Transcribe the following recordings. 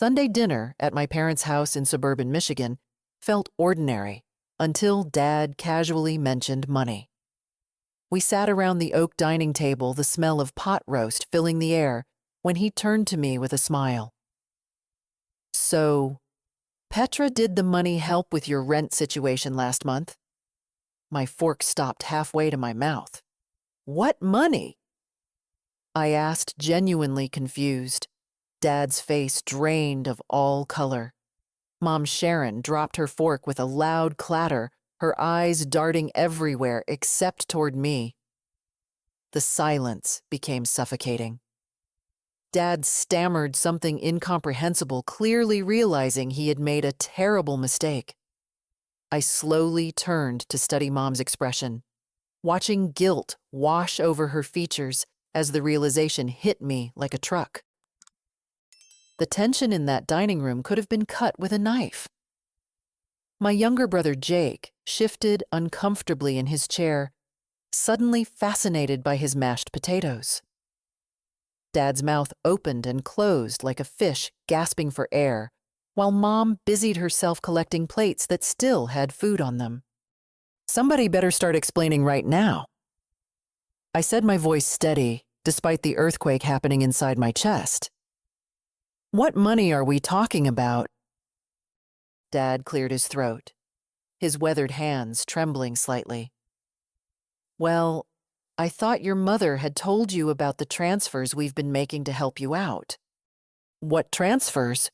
Sunday dinner at my parents' house in suburban Michigan felt ordinary until Dad casually mentioned money. We sat around the oak dining table, the smell of pot roast filling the air, when he turned to me with a smile. "So, Petra did the money help with your rent situation last month?" My fork stopped halfway to my mouth. "What money?" I asked, genuinely confused. Dad's face drained of all color. Mom Sharon dropped her fork with a loud clatter, her eyes darting everywhere except toward me. The silence became suffocating. Dad stammered something incomprehensible, clearly realizing he had made a terrible mistake. I slowly turned to study Mom's expression, watching guilt wash over her features as the realization hit me like a truck. The tension in that dining room could have been cut with a knife. My younger brother Jake shifted uncomfortably in his chair, suddenly fascinated by his mashed potatoes. Dad's mouth opened and closed like a fish gasping for air, while Mom busied herself collecting plates that still had food on them. "Somebody better start explaining right now." I said, my voice steady, despite the earthquake happening inside my chest. "What money are we talking about?" Dad cleared his throat, his weathered hands trembling slightly. "Well, I thought your mother had told you about the transfers we've been making to help you out." "What transfers?"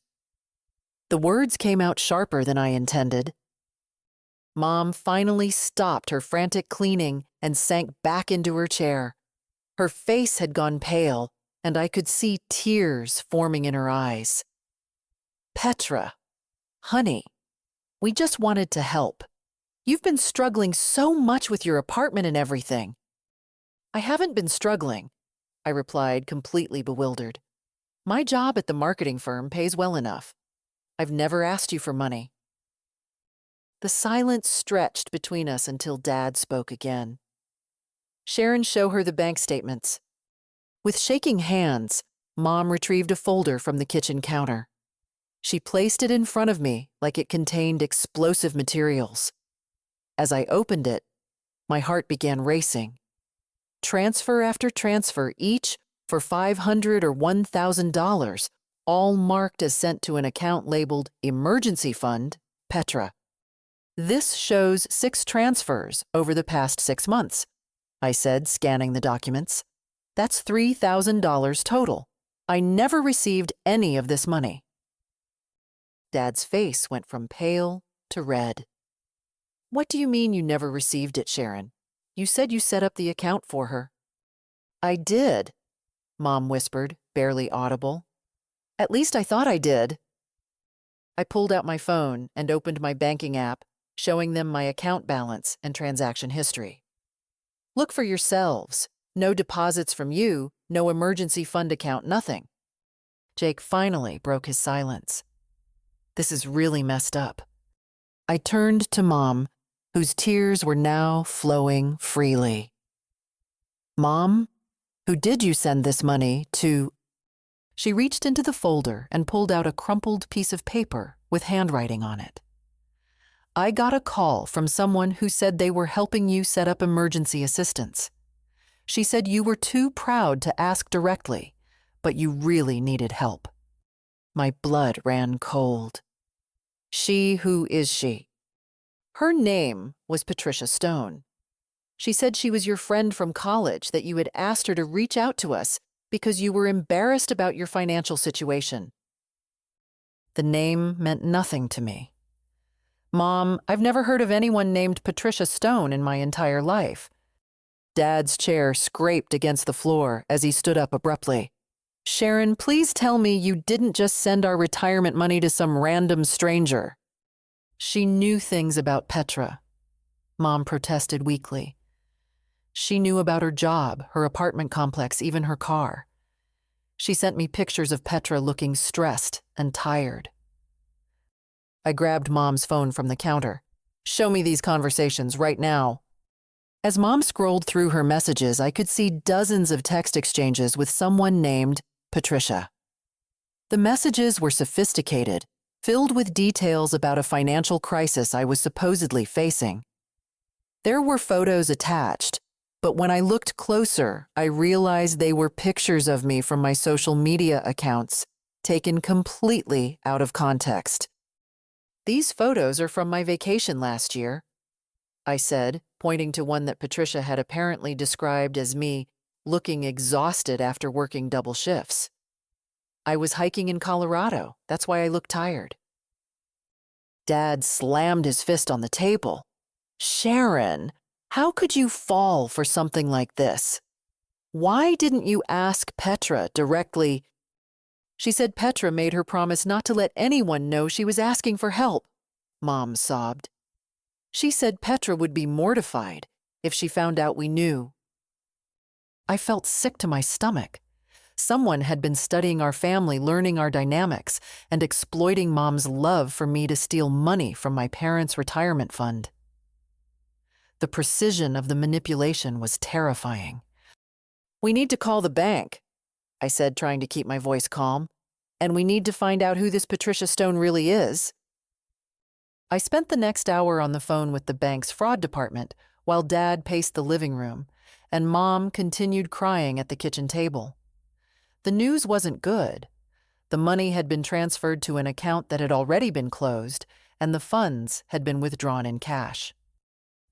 The words came out sharper than I intended. Mom finally stopped her frantic cleaning and sank back into her chair. Her face had gone pale, and I could see tears forming in her eyes. "Petra, honey, we just wanted to help. You've been struggling so much with your apartment and everything." "I haven't been struggling," I replied, completely bewildered. "My job at the marketing firm pays well enough. I've never asked you for money." The silence stretched between us until Dad spoke again. "Sharon, show her the bank statements." With shaking hands, Mom retrieved a folder from the kitchen counter. She placed it in front of me like it contained explosive materials. As I opened it, my heart began racing. Transfer after transfer, each for $500 or $1,000, all marked as sent to an account labeled Emergency Fund, Petra. "This shows 6 transfers over the past 6 months," I said, scanning the documents. "That's $3,000 total. I never received any of this money." Dad's face went from pale to red. "What do you mean you never received it, Sharon? You said you set up the account for her." "I did," Mom whispered, barely audible. "At least I thought I did." I pulled out my phone and opened my banking app, showing them my account balance and transaction history. "Look for yourselves. No deposits from you, no emergency fund account, nothing." Jake finally broke his silence. "This is really messed up." I turned to Mom, whose tears were now flowing freely. "Mom, who did you send this money to?" She reached into the folder and pulled out a crumpled piece of paper with handwriting on it. "I got a call from someone who said they were helping you set up emergency assistance. She said you were too proud to ask directly, but you really needed help." My blood ran cold. "She, who is she?" "Her name was Patricia Stone. She said she was your friend from college, that you had asked her to reach out to us because you were embarrassed about your financial situation." The name meant nothing to me. "Mom, I've never heard of anyone named Patricia Stone in my entire life." Dad's chair scraped against the floor as he stood up abruptly. "Sharon, please tell me you didn't just send our retirement money to some random stranger." "She knew things about Petra," Mom protested weakly. "She knew about her job, her apartment complex, even her car. She sent me pictures of Petra looking stressed and tired." I grabbed Mom's phone from the counter. "Show me these conversations right now." As Mom scrolled through her messages, I could see dozens of text exchanges with someone named Patricia. The messages were sophisticated, filled with details about a financial crisis I was supposedly facing. There were photos attached, but when I looked closer, I realized they were pictures of me from my social media accounts, taken completely out of context. "These photos are from my vacation last year," I said, pointing to one that Patricia had apparently described as me looking exhausted after working double shifts. "I was hiking in Colorado. That's why I look tired." Dad slammed his fist on the table. "Sharon, how could you fall for something like this? Why didn't you ask Petra directly?" "She said Petra made her promise not to let anyone know she was asking for help," Mom sobbed. "She said Petra would be mortified if she found out we knew." I felt sick to my stomach. Someone had been studying our family, learning our dynamics, and exploiting Mom's love for me to steal money from my parents' retirement fund. The precision of the manipulation was terrifying. "We need to call the bank," I said, trying to keep my voice calm, "and we need to find out who this Patricia Stone really is." I spent the next hour on the phone with the bank's fraud department while Dad paced the living room, and Mom continued crying at the kitchen table. The news wasn't good. The money had been transferred to an account that had already been closed, and the funds had been withdrawn in cash.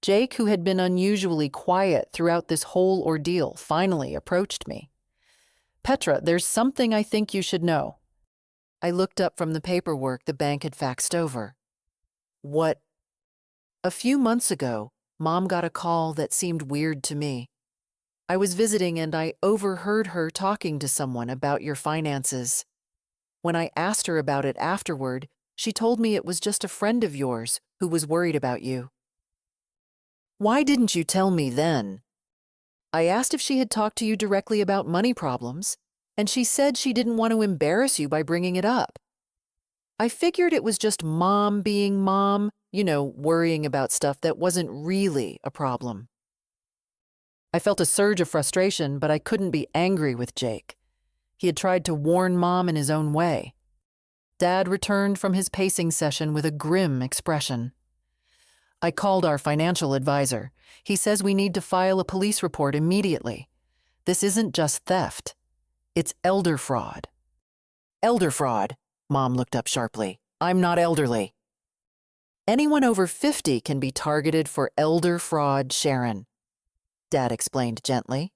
Jake, who had been unusually quiet throughout this whole ordeal, finally approached me. "Petra, there's something I think you should know." I looked up from the paperwork the bank had faxed over. "What?" "A few months ago, Mom got a call that seemed weird to me. I was visiting and I overheard her talking to someone about your finances. When I asked her about it afterward, she told me it was just a friend of yours who was worried about you." "Why didn't you tell me then?" "I asked if she had talked to you directly about money problems, and she said she didn't want to embarrass you by bringing it up. I figured it was just Mom being Mom, worrying about stuff that wasn't really a problem." I felt a surge of frustration, but I couldn't be angry with Jake. He had tried to warn Mom in his own way. Dad returned from his pacing session with a grim expression. "I called our financial advisor. He says we need to file a police report immediately. This isn't just theft. It's elder fraud." "Elder fraud?" Mom looked up sharply. "I'm not elderly." "Anyone over 50 can be targeted for elder fraud, Sharon," Dad explained gently.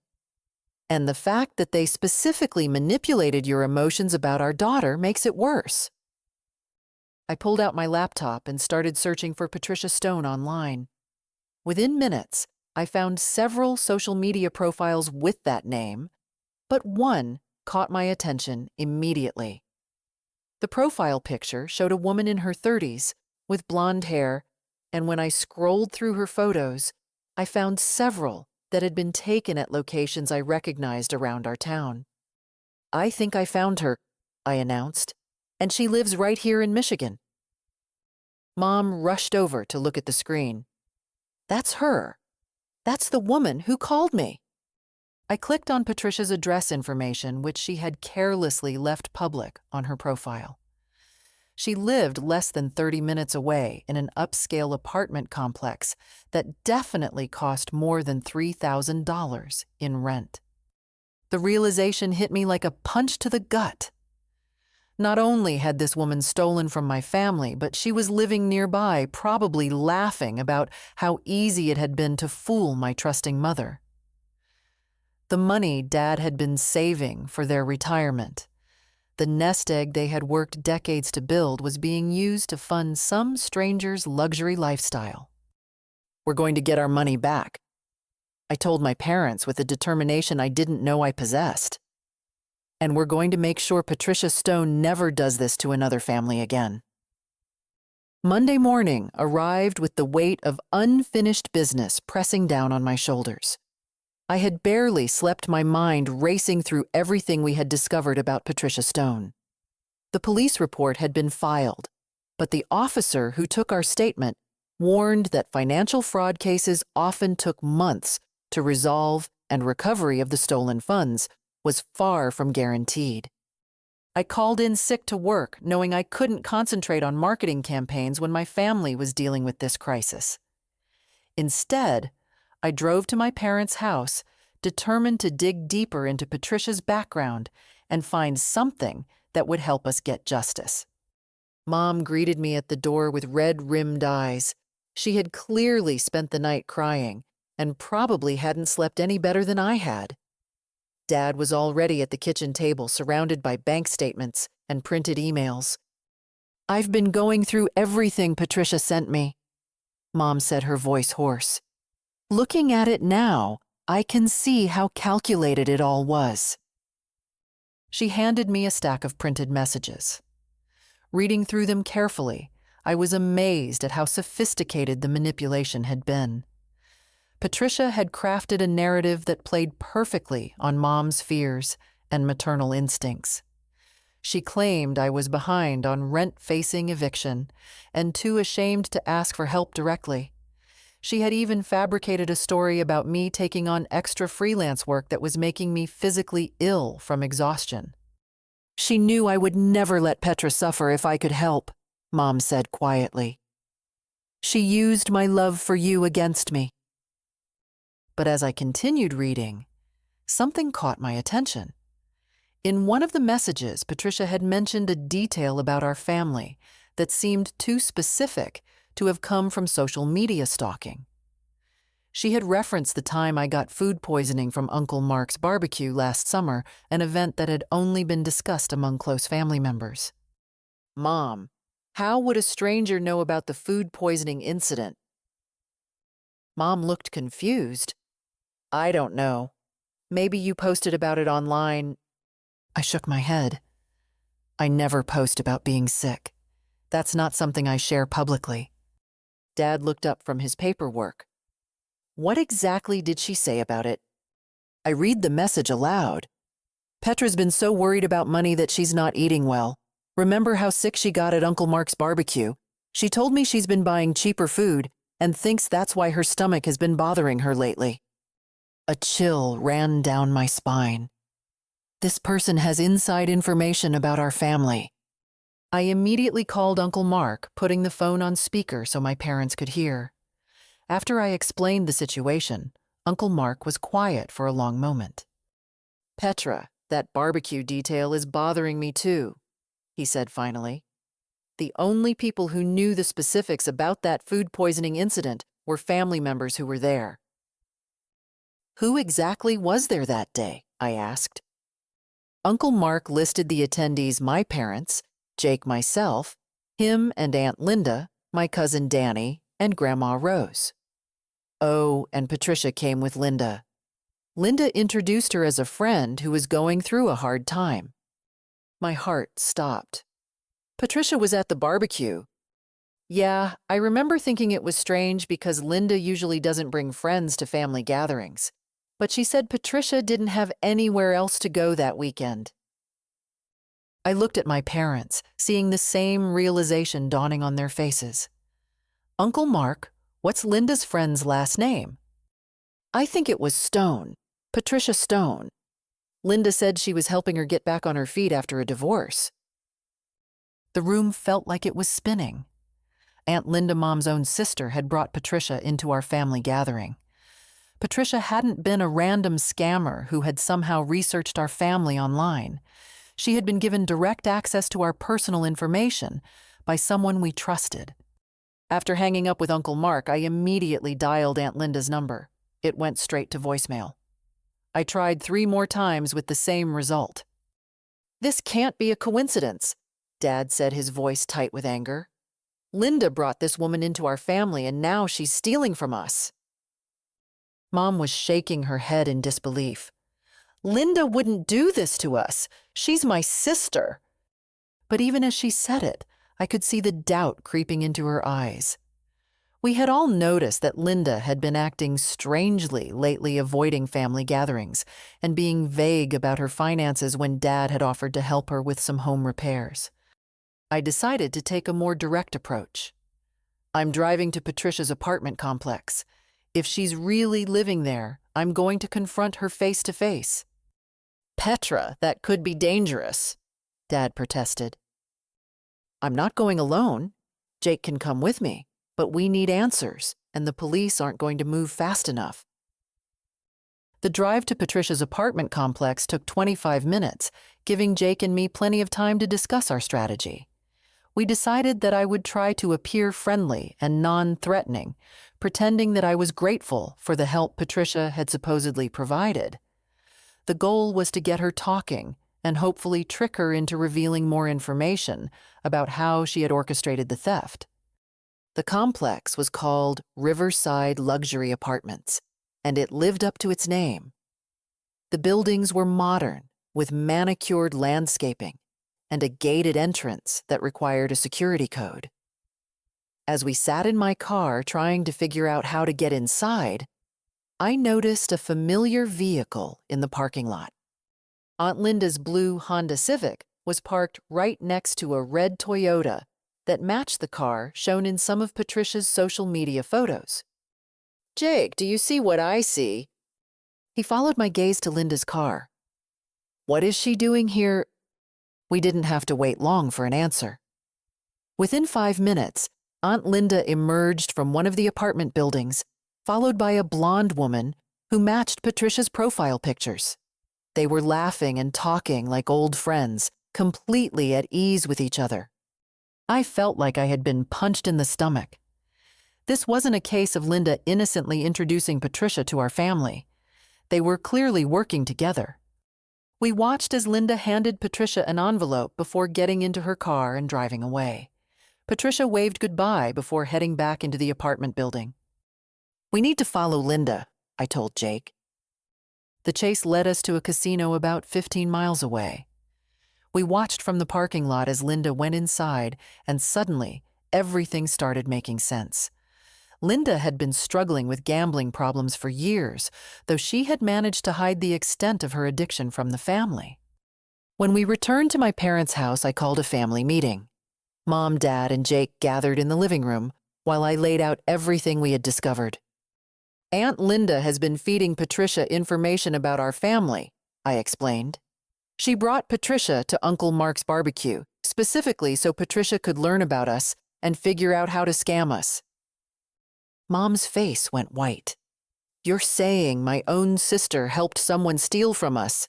"And the fact that they specifically manipulated your emotions about our daughter makes it worse." I pulled out my laptop and started searching for Patricia Stone online. Within minutes, I found several social media profiles with that name, but one caught my attention immediately. The profile picture showed a woman in her 30s with blonde hair, and when I scrolled through her photos, I found several that had been taken at locations I recognized around our town. "I think I found her," I announced, "and she lives right here in Michigan." Mom rushed over to look at the screen. "That's her. That's the woman who called me." I clicked on Patricia's address information, which she had carelessly left public on her profile. She lived less than 30 minutes away in an upscale apartment complex that definitely cost more than $3,000 in rent. The realization hit me like a punch to the gut. Not only had this woman stolen from my family, but she was living nearby, probably laughing about how easy it had been to fool my trusting mother. The money Dad had been saving for their retirement, the nest egg they had worked decades to build, was being used to fund some stranger's luxury lifestyle. "We're going to get our money back," I told my parents with a determination I didn't know I possessed. "And we're going to make sure Patricia Stone never does this to another family again." Monday morning arrived with the weight of unfinished business pressing down on my shoulders. I had barely slept, my mind racing through everything we had discovered about Patricia Stone. The police report had been filed, but the officer who took our statement warned that financial fraud cases often took months to resolve, and recovery of the stolen funds was far from guaranteed. I called in sick to work, knowing I couldn't concentrate on marketing campaigns when my family was dealing with this crisis. Instead, I drove to my parents' house, determined to dig deeper into Patricia's background and find something that would help us get justice. Mom greeted me at the door with red-rimmed eyes. She had clearly spent the night crying and probably hadn't slept any better than I had. Dad was already at the kitchen table, surrounded by bank statements and printed emails. "I've been going through everything Patricia sent me," Mom said, her voice hoarse. "Looking at it now, I can see how calculated it all was." She handed me a stack of printed messages. Reading through them carefully, I was amazed at how sophisticated the manipulation had been. Patricia had crafted a narrative that played perfectly on Mom's fears and maternal instincts. She claimed I was behind on rent-facing eviction and too ashamed to ask for help directly. She had even fabricated a story about me taking on extra freelance work that was making me physically ill from exhaustion. "She knew I would never let Petra suffer if I could help," Mom said quietly. "She used my love for you against me." But as I continued reading, something caught my attention. In one of the messages, Patricia had mentioned a detail about our family that seemed too specific to have come from social media stalking. She had referenced the time I got food poisoning from Uncle Mark's barbecue last summer, an event that had only been discussed among close family members. "Mom, how would a stranger know about the food poisoning incident?" Mom looked confused. "I don't know. Maybe you posted about it online." I shook my head. "I never post about being sick. That's not something I share publicly." Dad looked up from his paperwork. "What exactly did she say about it?" I read the message aloud. "Petra's been so worried about money that she's not eating well. Remember how sick she got at Uncle Mark's barbecue? She told me she's been buying cheaper food and thinks that's why her stomach has been bothering her lately." A chill ran down my spine. This person has inside information about our family. I immediately called Uncle Mark, putting the phone on speaker so my parents could hear. After I explained the situation, Uncle Mark was quiet for a long moment. "Petra, that barbecue detail is bothering me too," he said finally. "The only people who knew the specifics about that food poisoning incident were family members who were there." "Who exactly was there that day?" I asked. Uncle Mark listed the attendees: my parents, Jake, myself, him and Aunt Linda, my cousin Danny, and Grandma Rose. Oh, and Patricia came with Linda. Linda introduced her as a friend who was going through a hard time. My heart stopped. "Patricia was at the barbecue." "Yeah, I remember thinking it was strange because Linda usually doesn't bring friends to family gatherings. But she said Patricia didn't have anywhere else to go that weekend." I looked at my parents, seeing the same realization dawning on their faces. "Uncle Mark, what's Linda's friend's last name?" "I think it was Stone, Patricia Stone. Linda said she was helping her get back on her feet after a divorce." The room felt like it was spinning. Aunt Linda, Mom's own sister, had brought Patricia into our family gathering. Patricia hadn't been a random scammer who had somehow researched our family online. She had been given direct access to our personal information by someone we trusted. After hanging up with Uncle Mark, I immediately dialed Aunt Linda's number. It went straight to voicemail. I tried 3 more times with the same result. "This can't be a coincidence," Dad said, his voice tight with anger. "Linda brought this woman into our family and now she's stealing from us." Mom was shaking her head in disbelief. "Linda wouldn't do this to us. She's my sister." But even as she said it, I could see the doubt creeping into her eyes. We had all noticed that Linda had been acting strangely lately, avoiding family gatherings and being vague about her finances when Dad had offered to help her with some home repairs. I decided to take a more direct approach. "I'm driving to Patricia's apartment complex. If she's really living there, I'm going to confront her face to face." "Petra, that could be dangerous." Dad protested. I'm not going alone. Jake can come with me, but we need answers, and the police aren't going to move fast enough. The drive to Patricia's apartment complex took 25 minutes, giving Jake and me plenty of time to discuss our strategy. We decided that I would try to appear friendly and non-threatening, pretending that I was grateful for the help Patricia had supposedly provided. The goal was to get her talking and hopefully trick her into revealing more information about how she had orchestrated the theft. The complex was called Riverside Luxury Apartments, and it lived up to its name. The buildings were modern, with manicured landscaping and a gated entrance that required a security code. As we sat in my car trying to figure out how to get inside, I noticed a familiar vehicle in the parking lot. Aunt Linda's blue Honda Civic was parked right next to a red Toyota that matched the car shown in some of Patricia's social media photos. Jake, do you see what I see? He followed my gaze to Linda's car. What is she doing here? We didn't have to wait long for an answer. Within 5 minutes, Aunt Linda emerged from one of the apartment buildings, followed by a blonde woman who matched Patricia's profile pictures. They were laughing and talking like old friends, completely at ease with each other. I felt like I had been punched in the stomach. This wasn't a case of Linda innocently introducing Patricia to our family. They were clearly working together. We watched as Linda handed Patricia an envelope before getting into her car and driving away. Patricia waved goodbye before heading back into the apartment building. We need to follow Linda, I told Jake. The chase led us to a casino about 15 miles away. We watched from the parking lot as Linda went inside, and suddenly, everything started making sense. Linda had been struggling with gambling problems for years, though she had managed to hide the extent of her addiction from the family. When we returned to my parents' house, I called a family meeting. Mom, Dad, and Jake gathered in the living room while I laid out everything we had discovered. Aunt Linda has been feeding Patricia information about our family, I explained. She brought Patricia to Uncle Mark's barbecue, specifically so Patricia could learn about us and figure out how to scam us. Mom's face went white. You're saying my own sister helped someone steal from us?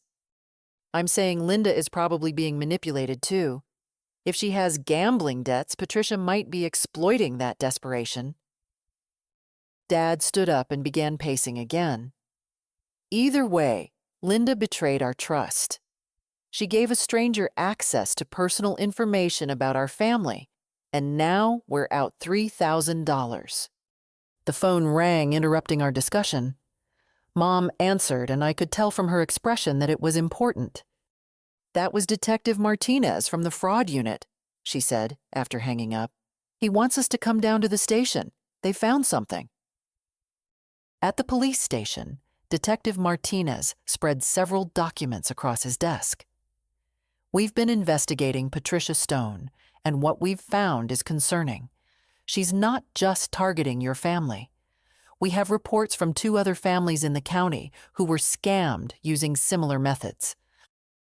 I'm saying Linda is probably being manipulated too. If she has gambling debts, Patricia might be exploiting that desperation. Dad stood up and began pacing again. Either way, Linda betrayed our trust. She gave a stranger access to personal information about our family, and now we're out $3,000. The phone rang, interrupting our discussion. Mom answered, and I could tell from her expression that it was important. That was Detective Martinez from the fraud unit, she said after hanging up. He wants us to come down to the station. They found something. At the police station, Detective Martinez spread several documents across his desk. We've been investigating Patricia Stone, and what we've found is concerning. She's not just targeting your family. We have reports from 2 other families in the county who were scammed using similar methods.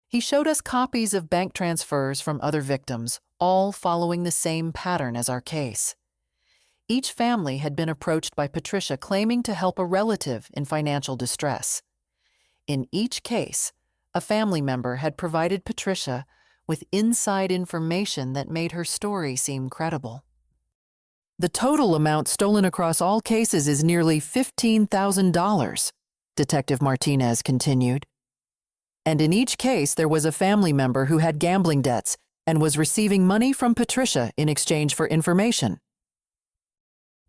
He showed us copies of bank transfers from other victims, all following the same pattern as our case. Each family had been approached by Patricia claiming to help a relative in financial distress. In each case, a family member had provided Patricia with inside information that made her story seem credible. The total amount stolen across all cases is nearly $15,000, Detective Martinez continued. And in each case, there was a family member who had gambling debts and was receiving money from Patricia in exchange for information.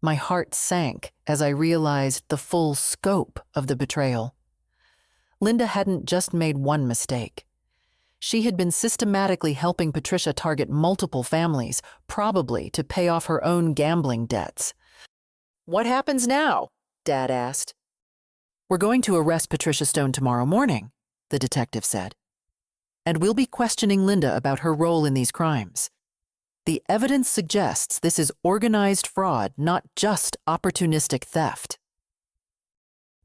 My heart sank as I realized the full scope of the betrayal. Linda hadn't just made one mistake. She had been systematically helping Patricia target multiple families, probably to pay off her own gambling debts. What happens now? Dad asked. We're going to arrest Patricia Stone tomorrow morning, the detective said. And we'll be questioning Linda about her role in these crimes. The evidence suggests this is organized fraud, not just opportunistic theft.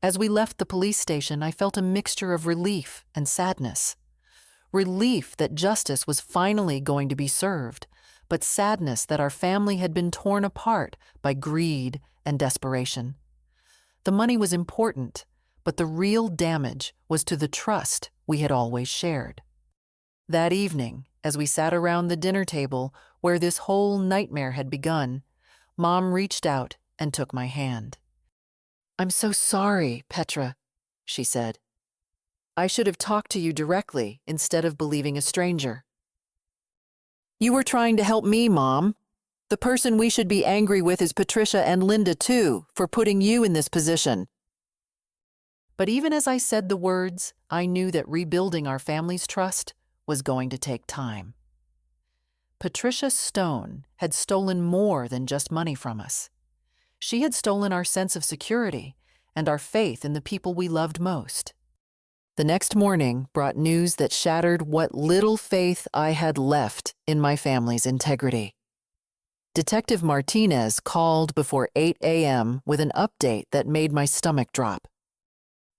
As we left the police station, I felt a mixture of relief and sadness. relief that justice was finally going to be served, but sadness that our family had been torn apart by greed and desperation. The money was important, but the real damage was to the trust we had always shared. That evening, as we sat around the dinner table where this whole nightmare had begun, Mom reached out and took my hand. "I'm so sorry, Petra," she said. "I should have talked to you directly instead of believing a stranger." "You were trying to help me, Mom. The person we should be angry with is Patricia and Linda, too, for putting you in this position." But even as I said the words, I knew that rebuilding our family's trust was going to take time. Patricia Stone had stolen more than just money from us. She had stolen our sense of security and our faith in the people we loved most. The next morning brought news that shattered what little faith I had left in my family's integrity. Detective Martinez called before 8 a.m. with an update that made my stomach drop.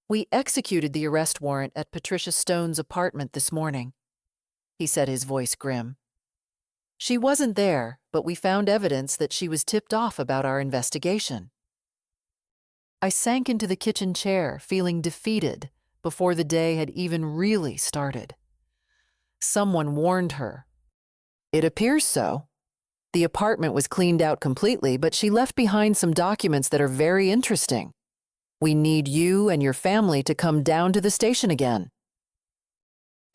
"We executed the arrest warrant at Patricia Stone's apartment this morning," he said, his voice grim. "She wasn't there, but we found evidence that she was tipped off about our investigation." I sank into the kitchen chair, feeling defeated before the day had even really started. Someone warned her. It appears so. The apartment was cleaned out completely, but she left behind some documents that are very interesting. We need you and your family to come down to the station again.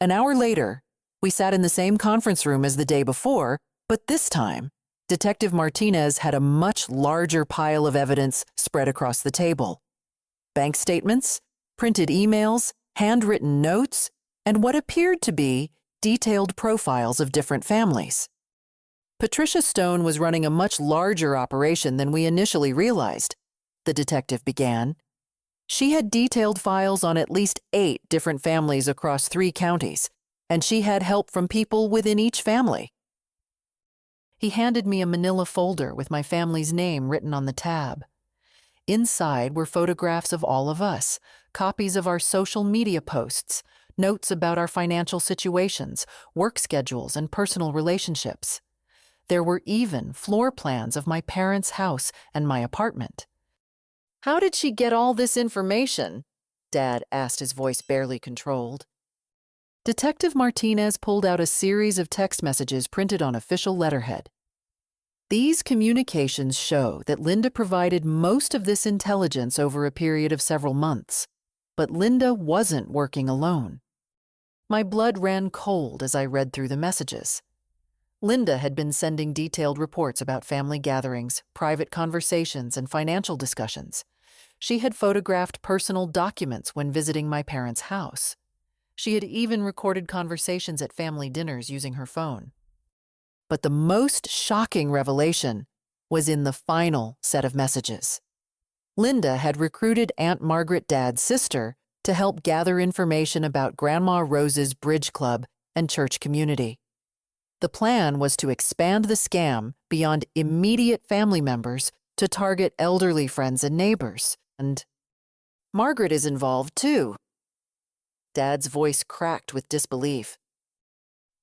An hour later, we sat in the same conference room as the day before, but this time, Detective Martinez had a much larger pile of evidence spread across the table. Bank statements, printed emails, handwritten notes, and what appeared to be detailed profiles of different families. Patricia Stone was running a much larger operation than we initially realized, the detective began. She had detailed files on at least 8 different families across 3 counties, and she had help from people within each family. He handed me a manila folder with my family's name written on the tab. Inside were photographs of all of us, copies of our social media posts, notes about our financial situations, work schedules, and personal relationships. There were even floor plans of my parents' house and my apartment. "How did she get all this information?" Dad asked, his voice barely controlled. Detective Martinez pulled out a series of text messages printed on official letterhead. These communications show that Linda provided most of this intelligence over a period of several months, but Linda wasn't working alone. My blood ran cold as I read through the messages. Linda had been sending detailed reports about family gatherings, private conversations, and financial discussions. She had photographed personal documents when visiting my parents' house. She had even recorded conversations at family dinners using her phone. But the most shocking revelation was in the final set of messages. Linda had recruited Aunt Margaret, Dad's sister, to help gather information about Grandma Rose's bridge club and church community. The plan was to expand the scam beyond immediate family members to target elderly friends and neighbors. And Margaret is involved, too. Dad's voice cracked with disbelief.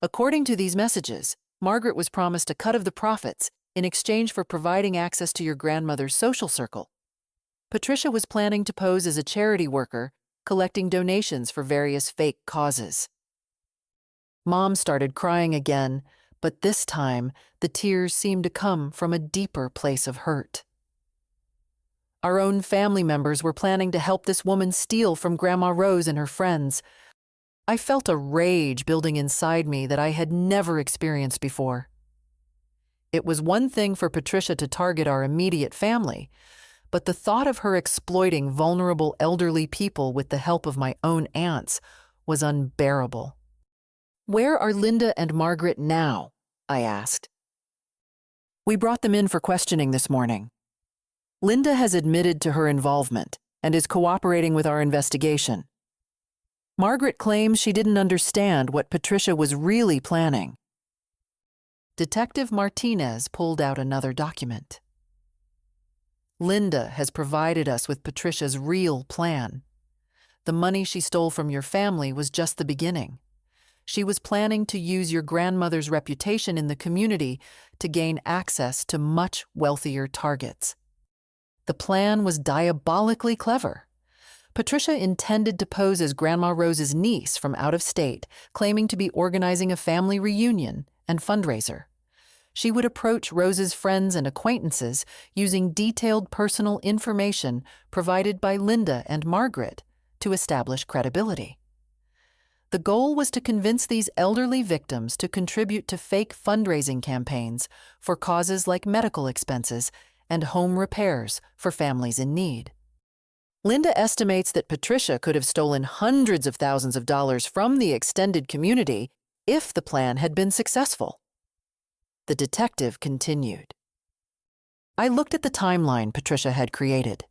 According to these messages, Margaret was promised a cut of the profits in exchange for providing access to your grandmother's social circle. Patricia was planning to pose as a charity worker, collecting donations for various fake causes. Mom started crying again, but this time the tears seemed to come from a deeper place of hurt. Our own family members were planning to help this woman steal from Grandma Rose and her friends. I felt a rage building inside me that I had never experienced before. It was one thing for Patricia to target our immediate family, but the thought of her exploiting vulnerable elderly people with the help of my own aunts was unbearable. "Where are Linda and Margaret now?" I asked. "We brought them in for questioning this morning. Linda has admitted to her involvement and is cooperating with our investigation. Margaret claims she didn't understand what Patricia was really planning." Detective Martinez pulled out another document. "Linda has provided us with Patricia's real plan. The money she stole from your family was just the beginning. She was planning to use your grandmother's reputation in the community to gain access to much wealthier targets. The plan was diabolically clever. Patricia intended to pose as Grandma Rose's niece from out of state, claiming to be organizing a family reunion and fundraiser. She would approach Rose's friends and acquaintances using detailed personal information provided by Linda and Margaret to establish credibility. The goal was to convince these elderly victims to contribute to fake fundraising campaigns for causes like medical expenses and home repairs for families in need. Linda estimates that Patricia could have stolen hundreds of thousands of dollars from the extended community if the plan had been successful. The detective continued. I looked at the timeline Patricia had created.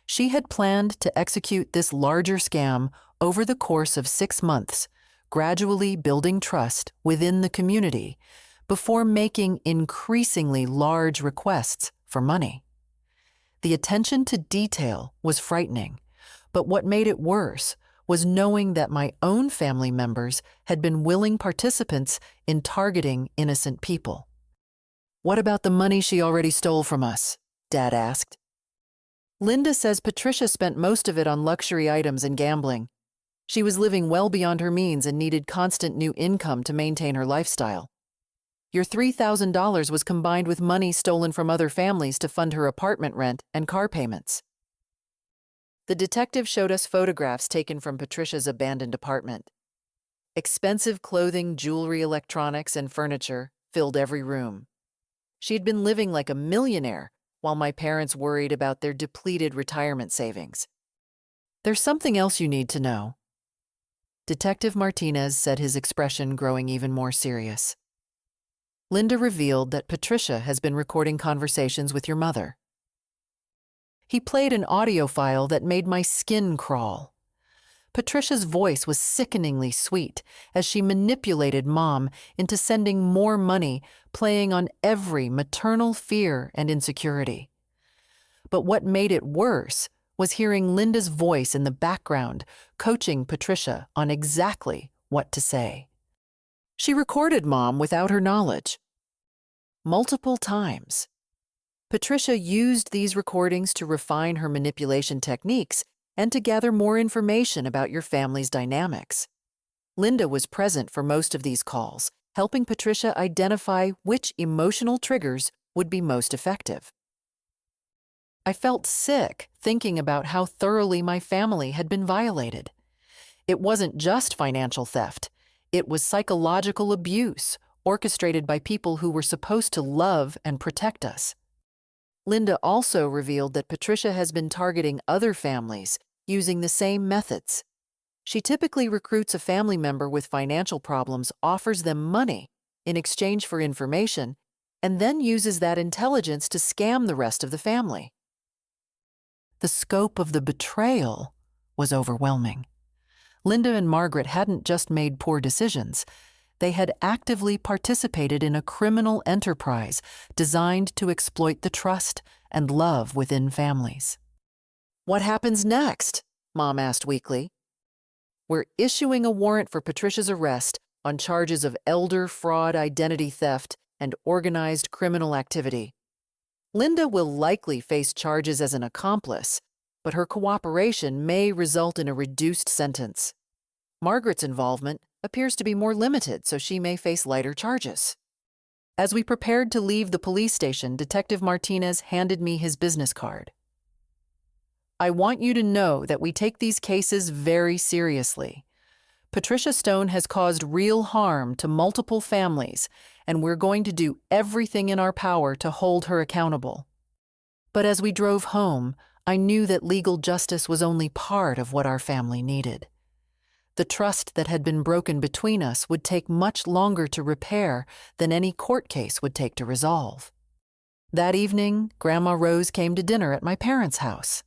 She had planned to execute this larger scam over the course of 6 months, gradually building trust within the community before making increasingly large requests for money. The attention to detail was frightening, but what made it worse was knowing that my own family members had been willing participants in targeting innocent people. "What about the money she already stole from us?" Dad asked. Linda says Patricia spent most of it on luxury items and gambling. She was living well beyond her means and needed constant new income to maintain her lifestyle. Your $3,000 was combined with money stolen from other families to fund her apartment rent and car payments. The detective showed us photographs taken from Patricia's abandoned apartment. Expensive clothing, jewelry, electronics, and furniture filled every room. She had been living like a millionaire while my parents worried about their depleted retirement savings. "There's something else you need to know." Detective Martinez said, his expression growing even more serious. Linda revealed that Patricia has been recording conversations with your mother. He played an audio file that made my skin crawl. Patricia's voice was sickeningly sweet as she manipulated Mom into sending more money, playing on every maternal fear and insecurity. But what made it worse was hearing Linda's voice in the background, coaching Patricia on exactly what to say. She recorded Mom without her knowledge. Multiple times. Patricia used these recordings to refine her manipulation techniques and to gather more information about your family's dynamics. Linda was present for most of these calls, helping Patricia identify which emotional triggers would be most effective. I felt sick thinking about how thoroughly my family had been violated. It wasn't just financial theft. It was psychological abuse, orchestrated by people who were supposed to love and protect us. Linda also revealed that Patricia has been targeting other families using the same methods. She typically recruits a family member with financial problems, offers them money in exchange for information, and then uses that intelligence to scam the rest of the family. The scope of the betrayal was overwhelming. Linda and Margaret hadn't just made poor decisions. They had actively participated in a criminal enterprise designed to exploit the trust and love within families. "What happens next?" Mom asked weakly. "We're issuing a warrant for Patricia's arrest on charges of elder fraud, identity theft, and organized criminal activity. Linda will likely face charges as an accomplice, but her cooperation may result in a reduced sentence. Margaret's involvement appears to be more limited, so she may face lighter charges." As we prepared to leave the police station, Detective Martinez handed me his business card. "I want you to know that we take these cases very seriously. Patricia Stone has caused real harm to multiple families, and we're going to do everything in our power to hold her accountable." But as we drove home, I knew that legal justice was only part of what our family needed. The trust that had been broken between us would take much longer to repair than any court case would take to resolve. That evening, Grandma Rose came to dinner at my parents' house.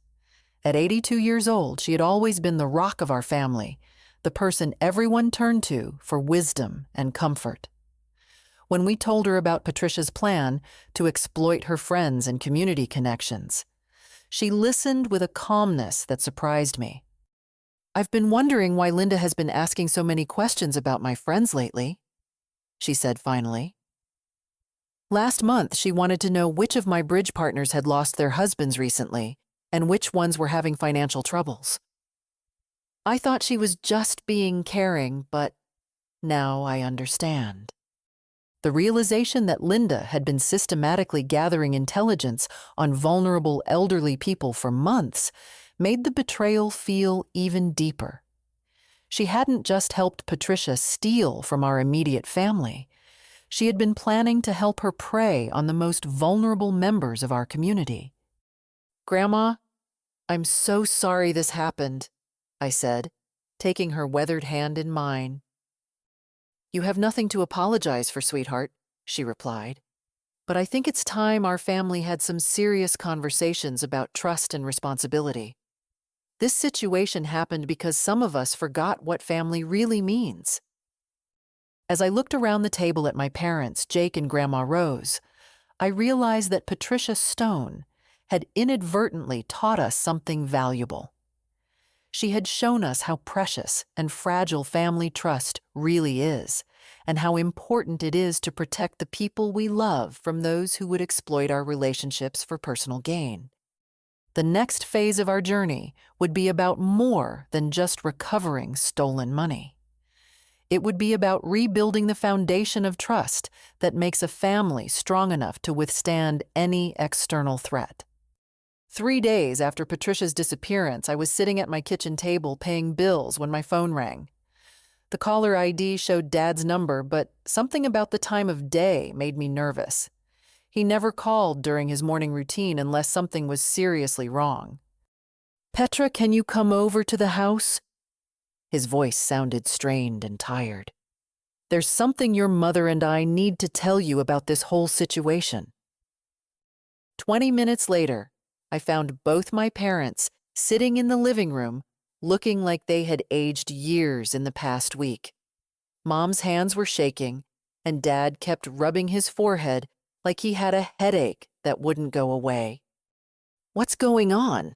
At 82 years old, she had always been the rock of our family, the person everyone turned to for wisdom and comfort. When we told her about Patricia's plan to exploit her friends and community connections, she listened with a calmness that surprised me. I've been wondering why Linda has been asking so many questions about my friends lately, she said finally. Last month, she wanted to know which of my bridge partners had lost their husbands recently and which ones were having financial troubles. I thought she was just being caring, but now I understand. The realization that Linda had been systematically gathering intelligence on vulnerable elderly people for months made the betrayal feel even deeper. She hadn't just helped Patricia steal from our immediate family. She had been planning to help her prey on the most vulnerable members of our community. "Grandma, I'm so sorry this happened," I said, taking her weathered hand in mine. "You have nothing to apologize for, sweetheart," she replied. "But I think it's time our family had some serious conversations about trust and responsibility. This situation happened because some of us forgot what family really means." As I looked around the table at my parents, Jake and Grandma Rose, I realized that Patricia Stone had inadvertently taught us something valuable. She had shown us how precious and fragile family trust really is, and how important it is to protect the people we love from those who would exploit our relationships for personal gain. The next phase of our journey would be about more than just recovering stolen money. It would be about rebuilding the foundation of trust that makes a family strong enough to withstand any external threat. 3 days after Patricia's disappearance, I was sitting at my kitchen table paying bills when my phone rang. The caller ID showed Dad's number, but something about the time of day made me nervous. He never called during his morning routine unless something was seriously wrong. "Petra, can you come over to the house?" His voice sounded strained and tired. "There's something your mother and I need to tell you about this whole situation." 20 minutes later, I found both my parents sitting in the living room, looking like they had aged years in the past week. Mom's hands were shaking, and Dad kept rubbing his forehead like he had a headache that wouldn't go away. "What's going on?"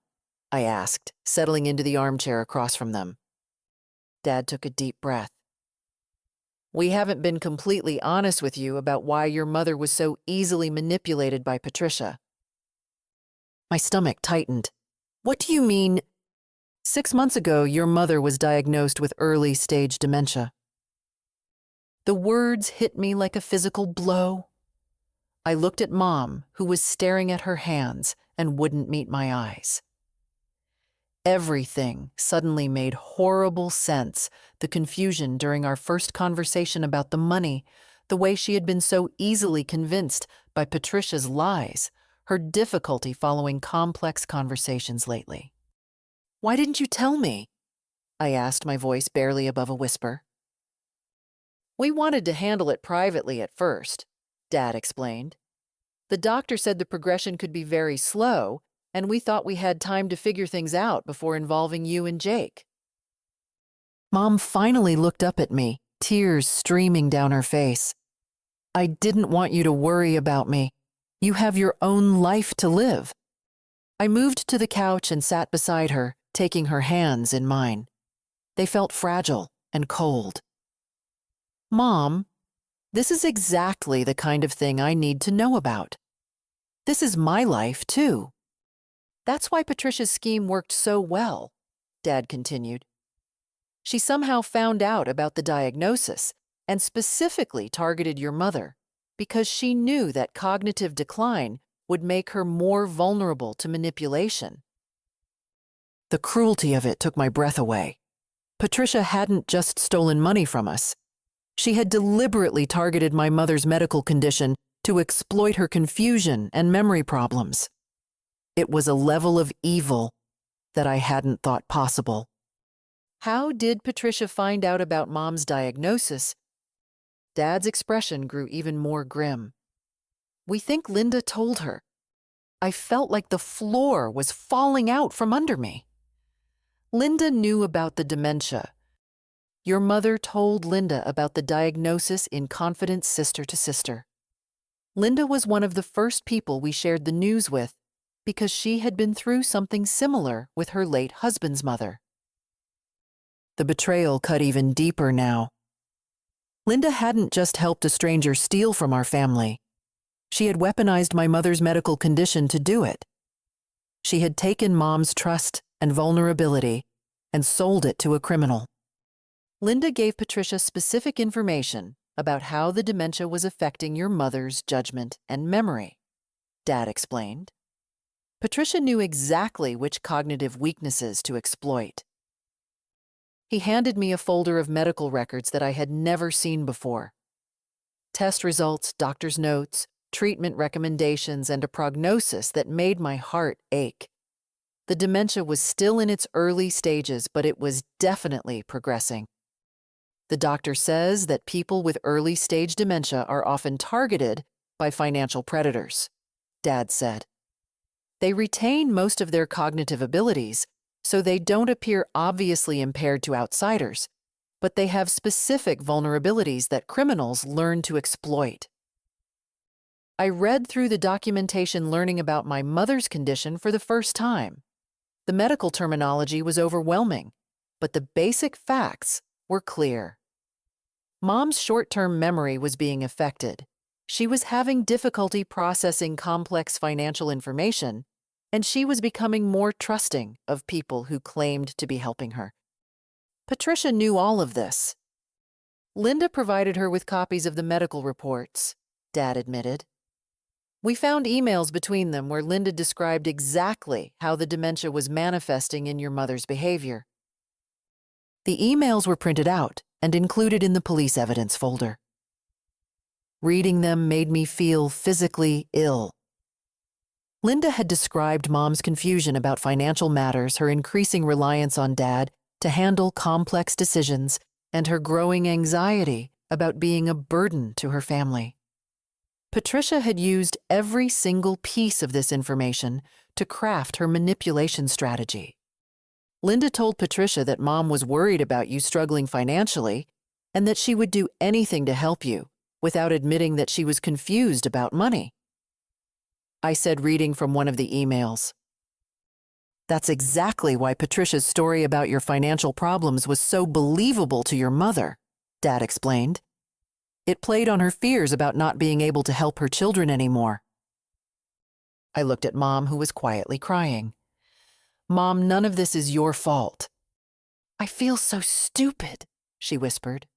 I asked, settling into the armchair across from them. Dad took a deep breath. "We haven't been completely honest with you about why your mother was so easily manipulated by Patricia." My stomach tightened. "What do you mean?" "6 months ago, your mother was diagnosed with early-stage dementia." The words hit me like a physical blow. I looked at Mom, who was staring at her hands and wouldn't meet my eyes. Everything suddenly made horrible sense. The confusion during our first conversation about the money, the way she had been so easily convinced by Patricia's lies, her difficulty following complex conversations lately. "Why didn't you tell me?" I asked, my voice barely above a whisper. "We wanted to handle it privately at first," Dad explained. "The doctor said the progression could be very slow, and we thought we had time to figure things out before involving you and Jake." Mom finally looked up at me, tears streaming down her face. "I didn't want you to worry about me. You have your own life to live." I moved to the couch and sat beside her, taking her hands in mine. They felt fragile and cold. "Mom, this is exactly the kind of thing I need to know about. This is my life, too. That's why Patricia's scheme worked so well," Dad continued. "She somehow found out about the diagnosis and specifically targeted your mother because she knew that cognitive decline would make her more vulnerable to manipulation." The cruelty of it took my breath away. Patricia hadn't just stolen money from us. She had deliberately targeted my mother's medical condition to exploit her confusion and memory problems. It was a level of evil that I hadn't thought possible. "How did Patricia find out about Mom's diagnosis?" Dad's expression grew even more grim. "We think Linda told her." I felt like the floor was falling out from under me. "Linda knew about the dementia. Your mother told Linda about the diagnosis in confidence, sister to sister. Linda was one of the first people we shared the news with because she had been through something similar with her late husband's mother." The betrayal cut even deeper now. Linda hadn't just helped a stranger steal from our family. She had weaponized my mother's medical condition to do it. She had taken Mom's trust and vulnerability and sold it to a criminal. Linda gave Patricia specific information about how the dementia was affecting your mother's judgment and memory, Dad explained. Patricia knew exactly which cognitive weaknesses to exploit. He handed me a folder of medical records that I had never seen before. Test results, doctor's notes, treatment recommendations, and a prognosis that made my heart ache. The dementia was still in its early stages, but it was definitely progressing. The doctor says that people with early-stage dementia are often targeted by financial predators, Dad said. They retain most of their cognitive abilities, so they don't appear obviously impaired to outsiders, but they have specific vulnerabilities that criminals learn to exploit. I read through the documentation learning about my mother's condition for the first time. The medical terminology was overwhelming, but the basic facts were clear. Mom's short-term memory was being affected. She was having difficulty processing complex financial information, and she was becoming more trusting of people who claimed to be helping her. Patricia knew all of this. Linda provided her with copies of the medical reports, Dad admitted. We found emails between them where Linda described exactly how the dementia was manifesting in your mother's behavior. The emails were printed out and included in the police evidence folder. Reading them made me feel physically ill. Linda had described Mom's confusion about financial matters, her increasing reliance on Dad to handle complex decisions, and her growing anxiety about being a burden to her family. Patricia had used every single piece of this information to craft her manipulation strategy. Linda told Patricia that Mom was worried about you struggling financially and that she would do anything to help you, without admitting that she was confused about money. I said, reading from one of the emails, "That's exactly why Patricia's story about your financial problems was so believable to your mother," Dad explained. It played on her fears about not being able to help her children anymore. I looked at Mom, who was quietly crying. "Mom, none of this is your fault." "I feel so stupid," she whispered.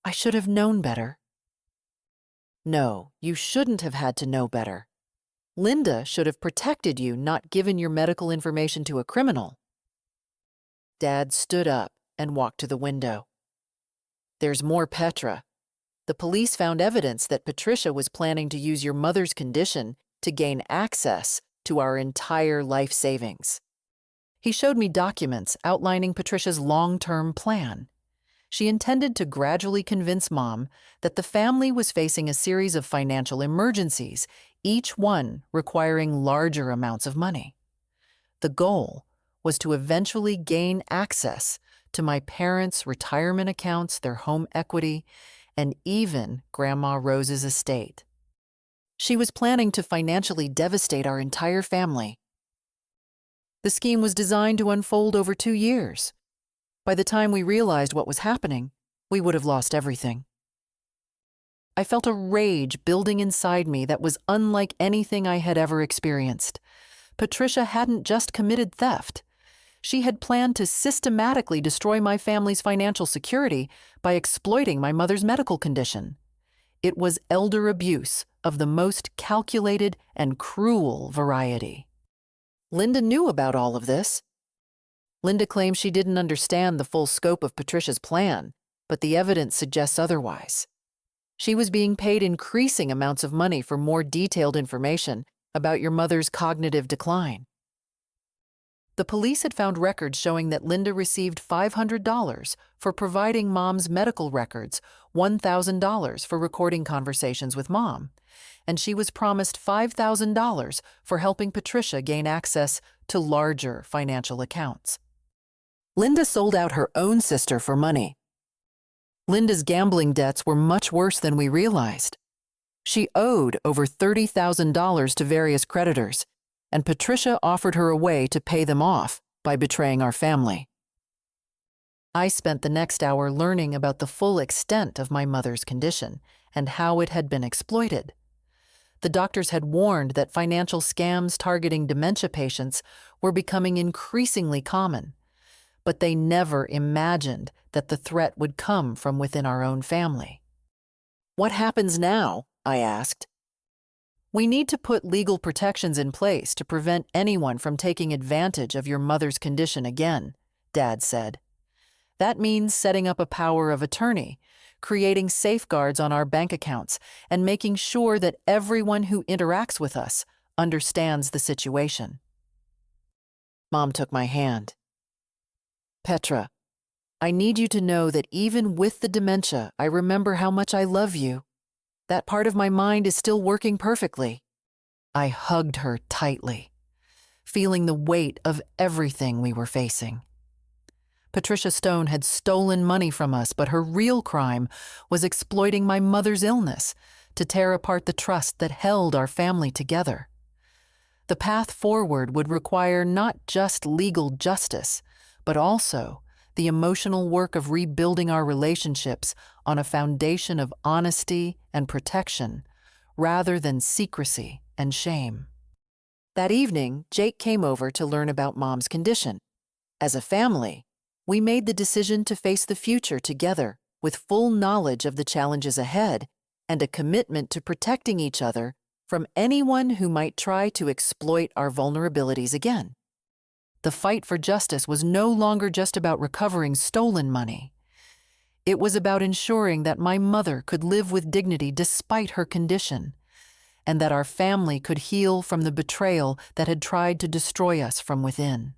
"I should have known better." "No, you shouldn't have had to know better. Linda should have protected you, not given your medical information to a criminal." Dad stood up and walked to the window. "There's more, Petra. The police found evidence that Patricia was planning to use your mother's condition to gain access to our entire life savings." He showed me documents outlining Patricia's long-term plan. She intended to gradually convince Mom that the family was facing a series of financial emergencies, each one requiring larger amounts of money. The goal was to eventually gain access to my parents' retirement accounts, their home equity, and even Grandma Rose's estate. She was planning to financially devastate our entire family. The scheme was designed to unfold over 2 years. By the time we realized what was happening, we would have lost everything. I felt a rage building inside me that was unlike anything I had ever experienced. Patricia hadn't just committed theft. She had planned to systematically destroy my family's financial security by exploiting my mother's medical condition. It was elder abuse of the most calculated and cruel variety. Linda knew about all of this. Linda claims she didn't understand the full scope of Patricia's plan, but the evidence suggests otherwise. She was being paid increasing amounts of money for more detailed information about your mother's cognitive decline. The police had found records showing that Linda received $500 for providing Mom's medical records, $1,000 for recording conversations with Mom, and she was promised $5,000 for helping Patricia gain access to larger financial accounts. Linda sold out her own sister for money. Linda's gambling debts were much worse than we realized. She owed over $30,000 to various creditors, and Patricia offered her a way to pay them off by betraying our family. I spent the next hour learning about the full extent of my mother's condition and how it had been exploited. The doctors had warned that financial scams targeting dementia patients were becoming increasingly common, but they never imagined that the threat would come from within our own family. "What happens now?" I asked. "We need to put legal protections in place to prevent anyone from taking advantage of your mother's condition again," Dad said. "That means setting up a power of attorney, creating safeguards on our bank accounts, and making sure that everyone who interacts with us understands the situation." Mom took my hand. "Petra, I need you to know that even with the dementia, I remember how much I love you. That part of my mind is still working perfectly." I hugged her tightly, feeling the weight of everything we were facing. Patricia Stone had stolen money from us, but her real crime was exploiting my mother's illness to tear apart the trust that held our family together. The path forward would require not just legal justice, but also the emotional work of rebuilding our relationships on a foundation of honesty and protection, rather than secrecy and shame. That evening, Jake came over to learn about Mom's condition. As a family, we made the decision to face the future together with full knowledge of the challenges ahead and a commitment to protecting each other from anyone who might try to exploit our vulnerabilities again. The fight for justice was no longer just about recovering stolen money. It was about ensuring that my mother could live with dignity despite her condition, and that our family could heal from the betrayal that had tried to destroy us from within.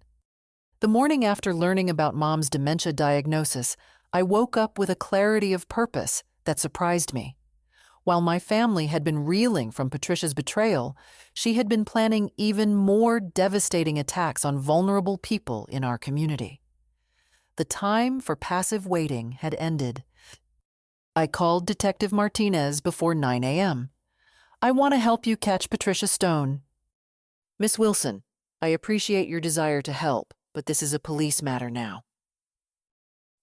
The morning after learning about Mom's dementia diagnosis, I woke up with a clarity of purpose that surprised me. While my family had been reeling from Patricia's betrayal, she had been planning even more devastating attacks on vulnerable people in our community. The time for passive waiting had ended. I called Detective Martinez before 9 a.m. "I want to help you catch Patricia Stone." "Miss Wilson, I appreciate your desire to help, but this is a police matter now.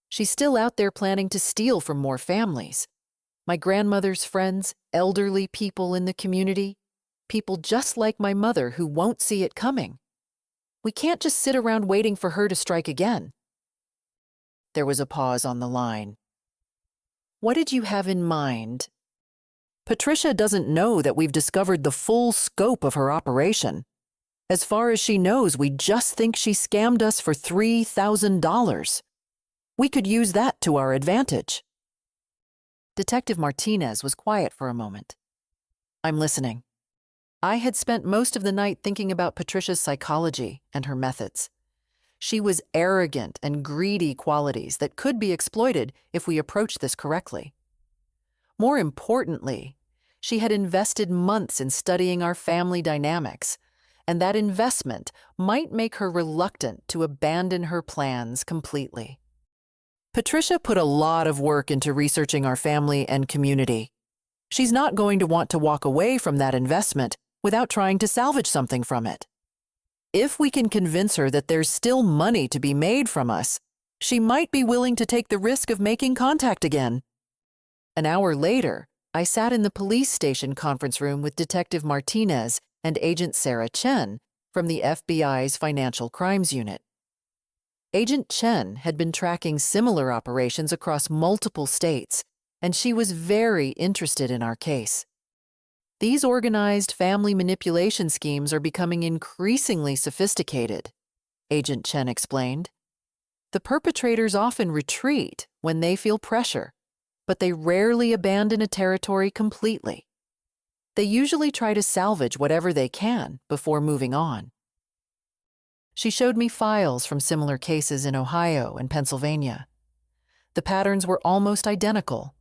She's still out there planning to steal from more families. My grandmother's friends, elderly people in the community, people just like my mother who won't see it coming. We can't just sit around waiting for her to strike again." There was a pause on the line. "What did you have in mind?" "Patricia doesn't know that we've discovered the full scope of her operation. As far as she knows, we just think she scammed us for $3,000. We could use that to our advantage." Detective Martinez was quiet for a moment. "I'm listening." I had spent most of the night thinking about Patricia's psychology and her methods. She was arrogant and greedy qualities that could be exploited if we approached this correctly. More importantly, she had invested months in studying our family dynamics, and that investment might make her reluctant to abandon her plans completely. Patricia put a lot of work into researching our family and community. She's not going to want to walk away from that investment without trying to salvage something from it. If we can convince her that there's still money to be made from us, she might be willing to take the risk of making contact again. An hour later, I sat in the police station conference room with Detective Martinez and Agent Sarah Chen from the FBI's Financial Crimes Unit. Agent Chen had been tracking similar operations across multiple states, and she was very interested in our case. These organized family manipulation schemes are becoming increasingly sophisticated, Agent Chen explained. The perpetrators often retreat when they feel pressure, but they rarely abandon a territory completely. They usually try to salvage whatever they can before moving on. She showed me files from similar cases in Ohio and Pennsylvania. The patterns were almost identical.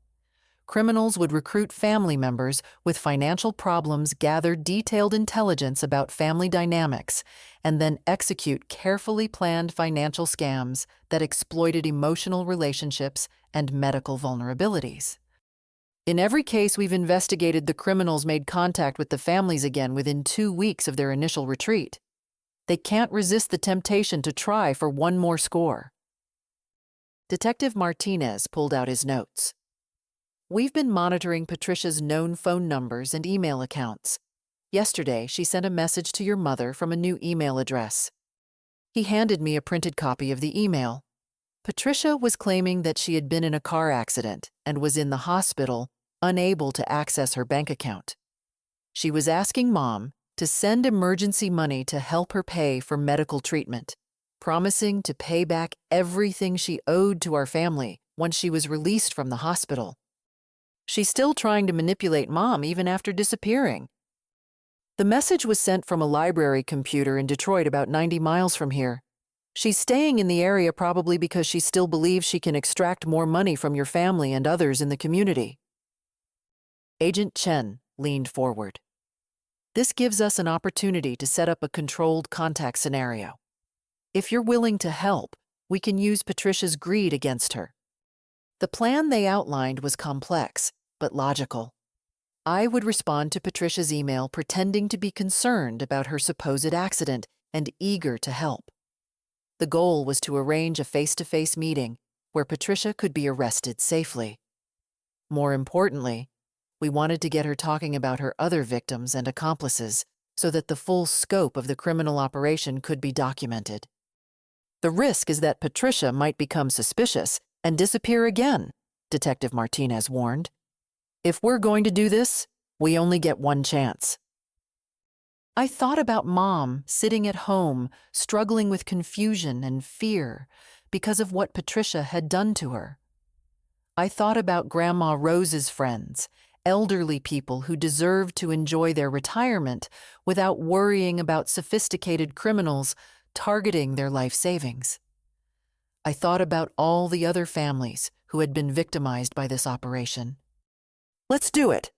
Criminals would recruit family members with financial problems, gather detailed intelligence about family dynamics, and then execute carefully planned financial scams that exploited emotional relationships and medical vulnerabilities. In every case we've investigated, the criminals made contact with the families again within 2 weeks of their initial retreat. They can't resist the temptation to try for one more score. Detective Martinez pulled out his notes. We've been monitoring Patricia's known phone numbers and email accounts. Yesterday, she sent a message to your mother from a new email address. He handed me a printed copy of the email. Patricia was claiming that she had been in a car accident and was in the hospital, unable to access her bank account. She was asking Mom to send emergency money to help her pay for medical treatment, promising to pay back everything she owed to our family once she was released from the hospital. She's still trying to manipulate Mom even after disappearing. The message was sent from a library computer in Detroit about 90 miles from here. She's staying in the area probably because she still believes she can extract more money from your family and others in the community. Agent Chen leaned forward. This gives us an opportunity to set up a controlled contact scenario. If you're willing to help, we can use Patricia's greed against her. The plan they outlined was complex, but logical. I would respond to Patricia's email pretending to be concerned about her supposed accident and eager to help. The goal was to arrange a face-to-face meeting where Patricia could be arrested safely. More importantly, we wanted to get her talking about her other victims and accomplices so that the full scope of the criminal operation could be documented. The risk is that Patricia might become suspicious and disappear again, Detective Martinez warned. If we're going to do this, we only get one chance. I thought about Mom sitting at home, struggling with confusion and fear because of what Patricia had done to her. I thought about Grandma Rose's friends, elderly people who deserved to enjoy their retirement without worrying about sophisticated criminals targeting their life savings. I thought about all the other families who had been victimized by this operation. Let's do it.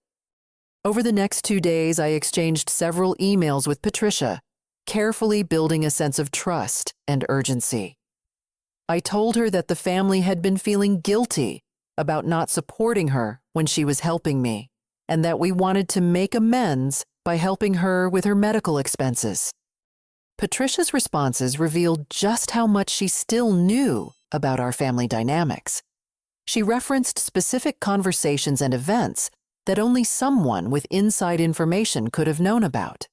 Over the next 2 days, I exchanged several emails with Patricia, carefully building a sense of trust and urgency. I told her that the family had been feeling guilty about not supporting her when she was helping me, and that we wanted to make amends by helping her with her medical expenses. Patricia's responses revealed just how much she still knew about our family dynamics. She referenced specific conversations and events that only someone with inside information could have known about.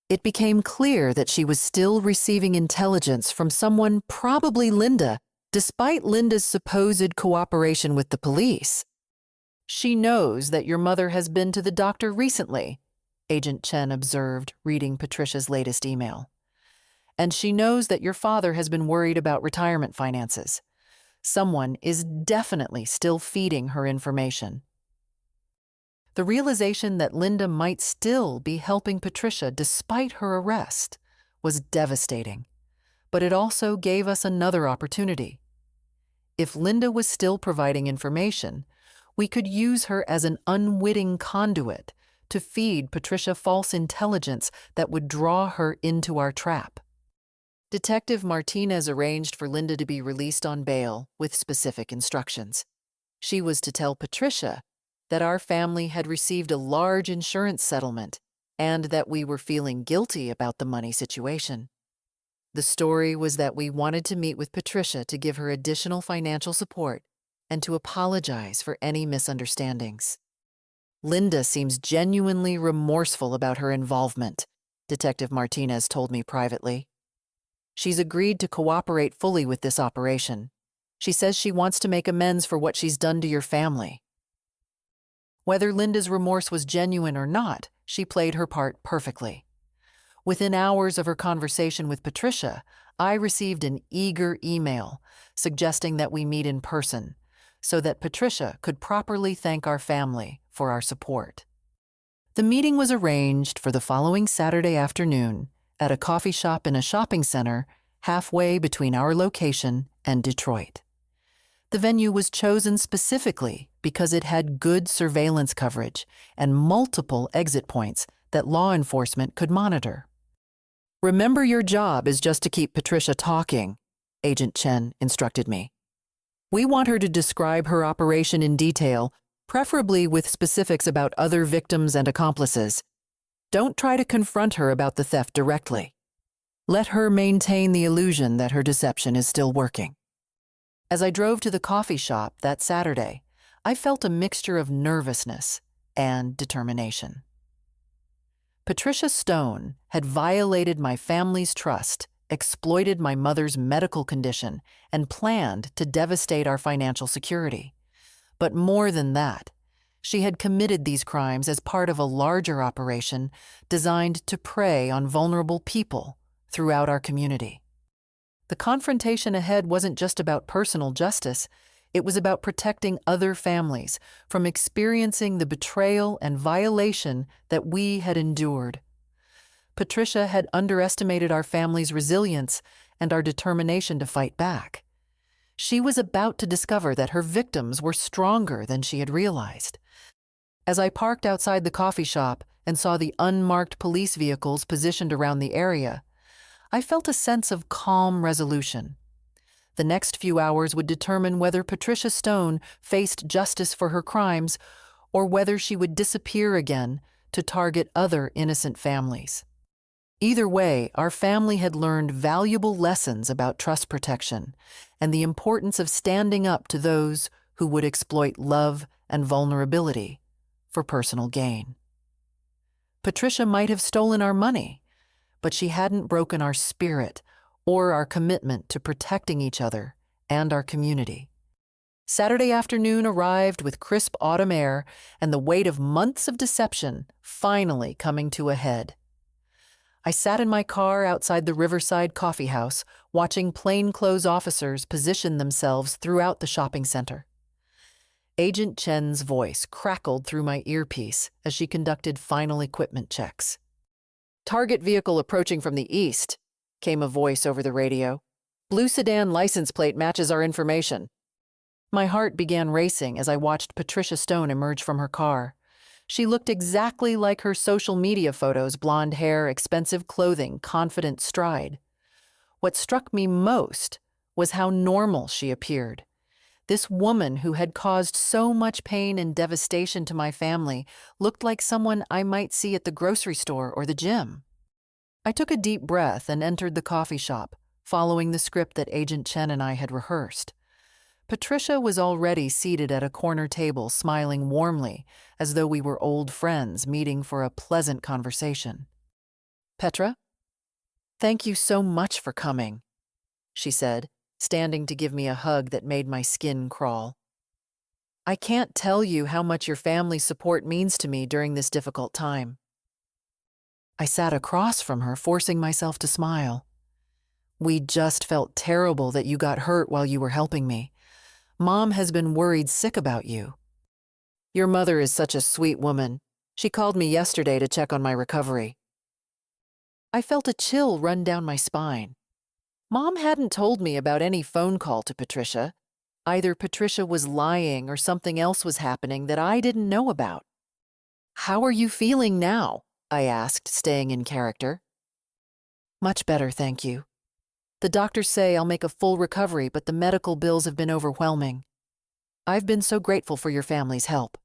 It became clear that she was still receiving intelligence from someone, probably Linda, despite Linda's supposed cooperation with the police. She knows that your mother has been to the doctor recently, Agent Chen observed, reading Patricia's latest email. And she knows that your father has been worried about retirement finances. Someone is definitely still feeding her information. The realization that Linda might still be helping Patricia despite her arrest was devastating, but it also gave us another opportunity. If Linda was still providing information, we could use her as an unwitting conduit to feed Patricia false intelligence that would draw her into our trap. Detective Martinez arranged for Linda to be released on bail with specific instructions. She was to tell Patricia that our family had received a large insurance settlement and that we were feeling guilty about the money situation. The story was that we wanted to meet with Patricia to give her additional financial support and to apologize for any misunderstandings. Linda seems genuinely remorseful about her involvement, Detective Martinez told me privately. She's agreed to cooperate fully with this operation. She says she wants to make amends for what she's done to your family. Whether Linda's remorse was genuine or not, she played her part perfectly. Within hours of her conversation with Patricia, I received an eager email suggesting that we meet in person so that Patricia could properly thank our family for our support. The meeting was arranged for the following Saturday afternoon at a coffee shop in a shopping center halfway between our location and Detroit. The venue was chosen specifically because it had good surveillance coverage and multiple exit points that law enforcement could monitor. Remember, your job is just to keep Patricia talking, Agent Chen instructed me. We want her to describe her operation in detail, preferably with specifics about other victims and accomplices. Don't try to confront her about the theft directly. Let her maintain the illusion that her deception is still working. As I drove to the coffee shop that Saturday, I felt a mixture of nervousness and determination. Patricia Stone had violated my family's trust, exploited my mother's medical condition, and planned to devastate our financial security. But more than that, she had committed these crimes as part of a larger operation designed to prey on vulnerable people throughout our community. The confrontation ahead wasn't just about personal justice, it was about protecting other families from experiencing the betrayal and violation that we had endured. Patricia had underestimated our family's resilience and our determination to fight back. She was about to discover that her victims were stronger than she had realized. As I parked outside the coffee shop and saw the unmarked police vehicles positioned around the area, I felt a sense of calm resolution. The next few hours would determine whether Patricia Stone faced justice for her crimes or whether she would disappear again to target other innocent families. Either way, our family had learned valuable lessons about trust protection and the importance of standing up to those who would exploit love and vulnerability for personal gain. Patricia might have stolen our money, but she hadn't broken our spirit or our commitment to protecting each other and our community. Saturday afternoon arrived with crisp autumn air and the weight of months of deception finally coming to a head. I sat in my car outside the Riverside Coffee House, watching plainclothes officers position themselves throughout the shopping center. Agent Chen's voice crackled through my earpiece as she conducted final equipment checks. "Target vehicle approaching from the east," came a voice over the radio. "Blue sedan license plate matches our information." My heart began racing as I watched Patricia Stone emerge from her car. She looked exactly like her social media photos: blonde hair, expensive clothing, confident stride. What struck me most was how normal she appeared. This woman who had caused so much pain and devastation to my family looked like someone I might see at the grocery store or the gym. I took a deep breath and entered the coffee shop, following the script that Agent Chen and I had rehearsed. Patricia was already seated at a corner table, smiling warmly, as though we were old friends meeting for a pleasant conversation. "Petra, thank you so much for coming," she said, standing to give me a hug that made my skin crawl. "I can't tell you how much your family's support means to me during this difficult time." I sat across from her, forcing myself to smile. "We just felt terrible that you got hurt while you were helping me. Mom has been worried sick about you." "Your mother is such a sweet woman. She called me yesterday to check on my recovery." I felt a chill run down my spine. Mom hadn't told me about any phone call to Patricia. Either Patricia was lying or something else was happening that I didn't know about. "How are you feeling now?" I asked, staying in character. "Much better, thank you. The doctors say I'll make a full recovery, but the medical bills have been overwhelming. I've been so grateful for your family's help."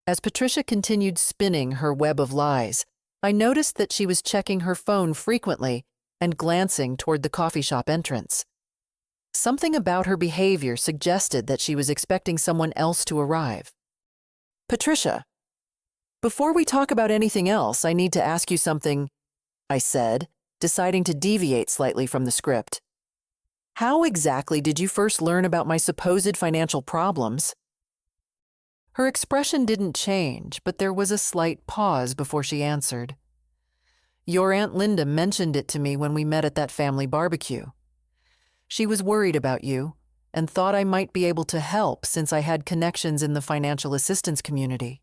As Patricia continued spinning her web of lies, I noticed that she was checking her phone frequently and glancing toward the coffee shop entrance. Something about her behavior suggested that she was expecting someone else to arrive. "Patricia, before we talk about anything else, I need to ask you something," I said, deciding to deviate slightly from the script. "How exactly did you first learn about my supposed financial problems?" Her expression didn't change, but there was a slight pause before she answered. "Your Aunt Linda mentioned it to me when we met at that family barbecue. She was worried about you and thought I might be able to help since I had connections in the financial assistance community.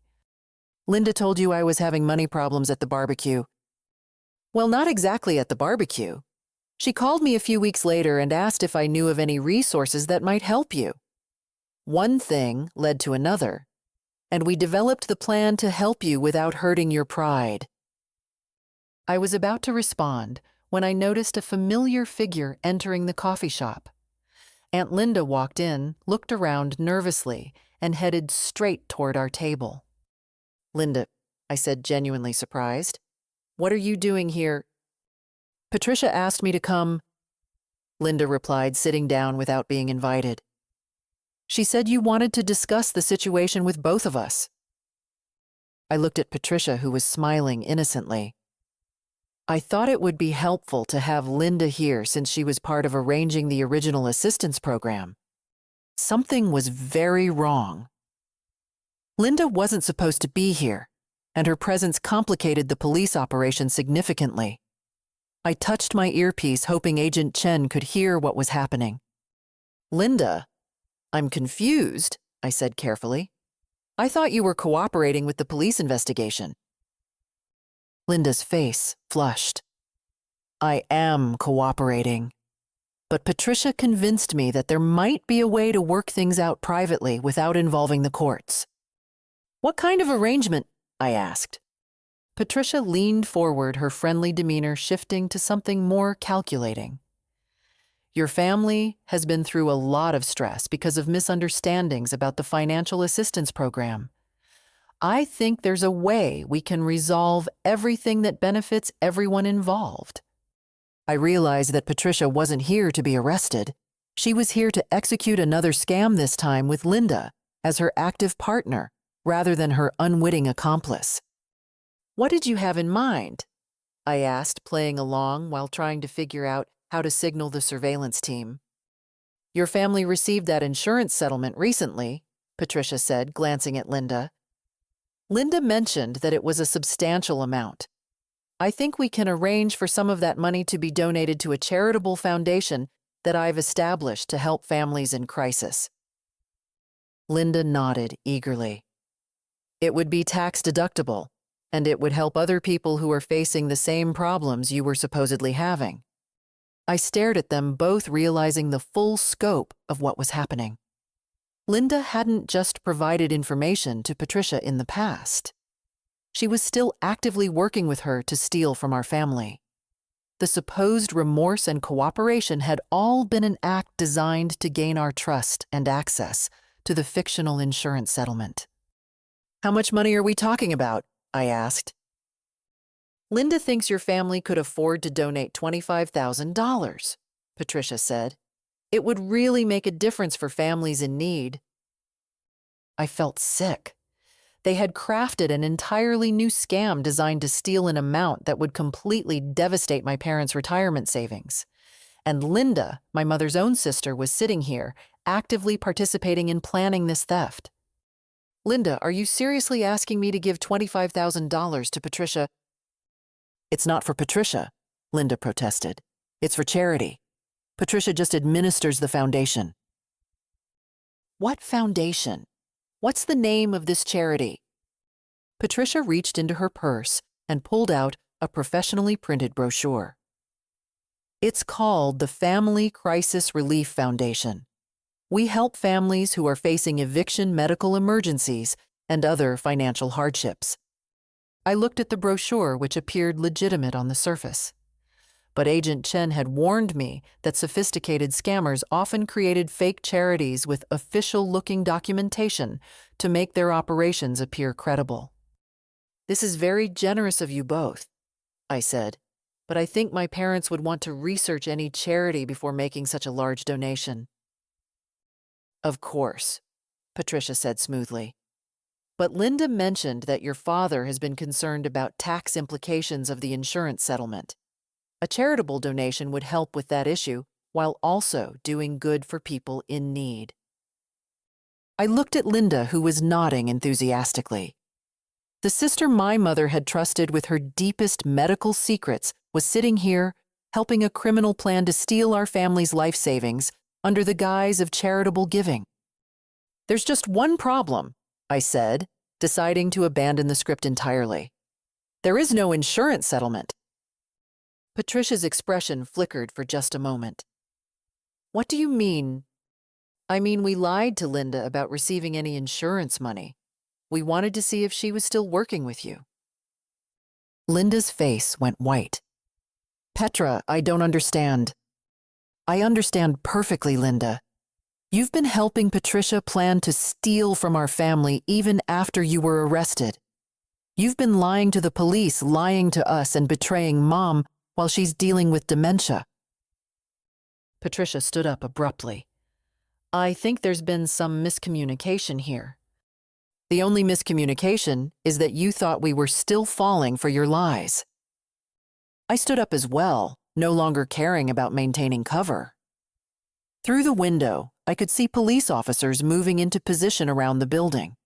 Linda told you I was having money problems at the barbecue." "Well, not exactly at the barbecue. She called me a few weeks later and asked if I knew of any resources that might help you. One thing led to another, and we developed the plan to help you without hurting your pride." I was about to respond when I noticed a familiar figure entering the coffee shop. Aunt Linda walked in, looked around nervously, and headed straight toward our table. "Linda," I said, genuinely surprised, "what are you doing here?" "Patricia asked me to come." Linda replied, sitting down without being invited. She said you wanted to discuss the situation with both of us. I looked at Patricia, who was smiling innocently. I thought it would be helpful to have Linda here since she was part of arranging the original assistance program. Something was very wrong. Linda wasn't supposed to be here, and her presence complicated the police operation significantly. I touched my earpiece, hoping Agent Chen could hear what was happening. Linda, I'm confused, I said carefully. I thought you were cooperating with the police investigation. Linda's face flushed. I am cooperating. But Patricia convinced me that there might be a way to work things out privately without involving the courts. What kind of arrangement? I asked. Patricia leaned forward, her friendly demeanor shifting to something more calculating. Your family has been through a lot of stress because of misunderstandings about the financial assistance program. I think there's a way we can resolve everything that benefits everyone involved. I realized that Patricia wasn't here to be arrested. She was here to execute another scam, this time with Linda as her active partner, rather than her unwitting accomplice. What did you have in mind? I asked, playing along while trying to figure out how to signal the surveillance team. Your family received that insurance settlement recently, Patricia said, glancing at Linda. Linda mentioned that it was a substantial amount. I think we can arrange for some of that money to be donated to a charitable foundation that I've established to help families in crisis. Linda nodded eagerly. It would be tax deductible, and it would help other people who are facing the same problems you were supposedly having. I stared at them, both realizing the full scope of what was happening. Linda hadn't just provided information to Patricia in the past. She was still actively working with her to steal from our family. The supposed remorse and cooperation had all been an act designed to gain our trust and access to the fictional insurance settlement. How much money are we talking about? I asked. Linda thinks your family could afford to donate $25,000, Patricia said. It would really make a difference for families in need. I felt sick. They had crafted an entirely new scam designed to steal an amount that would completely devastate my parents' retirement savings. And Linda, my mother's own sister, was sitting here, actively participating in planning this theft. Linda, are you seriously asking me to give $25,000 to Patricia? It's not for Patricia, Linda protested. It's for charity. Patricia just administers the foundation. What foundation? What's the name of this charity? Patricia reached into her purse and pulled out a professionally printed brochure. It's called the Family Crisis Relief Foundation. We help families who are facing eviction, medical emergencies, and other financial hardships. I looked at the brochure, which appeared legitimate on the surface. But Agent Chen had warned me that sophisticated scammers often created fake charities with official-looking documentation to make their operations appear credible. This is very generous of you both, I said, but I think my parents would want to research any charity before making such a large donation. Of course, Patricia said smoothly. But Linda mentioned that your father has been concerned about tax implications of the insurance settlement. A charitable donation would help with that issue while also doing good for people in need. I looked at Linda, who was nodding enthusiastically. The sister my mother had trusted with her deepest medical secrets was sitting here helping a criminal plan to steal our family's life savings under the guise of charitable giving. There's just one problem, I said, deciding to abandon the script entirely. There is no insurance settlement. Patricia's expression flickered for just a moment. What do you mean? I mean, we lied to Linda about receiving any insurance money. We wanted to see if she was still working with you. Linda's face went white. Petra, I don't understand. I understand perfectly, Linda. You've been helping Patricia plan to steal from our family even after you were arrested. You've been lying to the police, lying to us, and betraying Mom while she's dealing with dementia. Patricia stood up abruptly. I think there's been some miscommunication here. The only miscommunication is that you thought we were still falling for your lies. I stood up as well, no longer caring about maintaining cover. Through the window, I could see police officers moving into position around the building.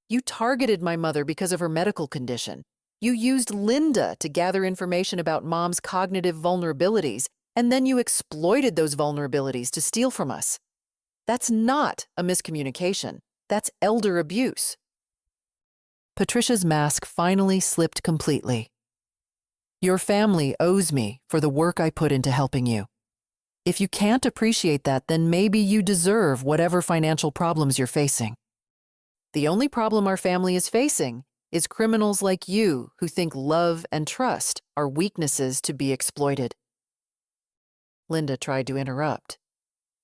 You targeted my mother because of her medical condition. You used Linda to gather information about Mom's cognitive vulnerabilities, and then you exploited those vulnerabilities to steal from us. That's not a miscommunication. That's elder abuse. Patricia's mask finally slipped completely. Your family owes me for the work I put into helping you. If you can't appreciate that, then maybe you deserve whatever financial problems you're facing. The only problem our family is facing is criminals like you who think love and trust are weaknesses to be exploited. Linda tried to interrupt.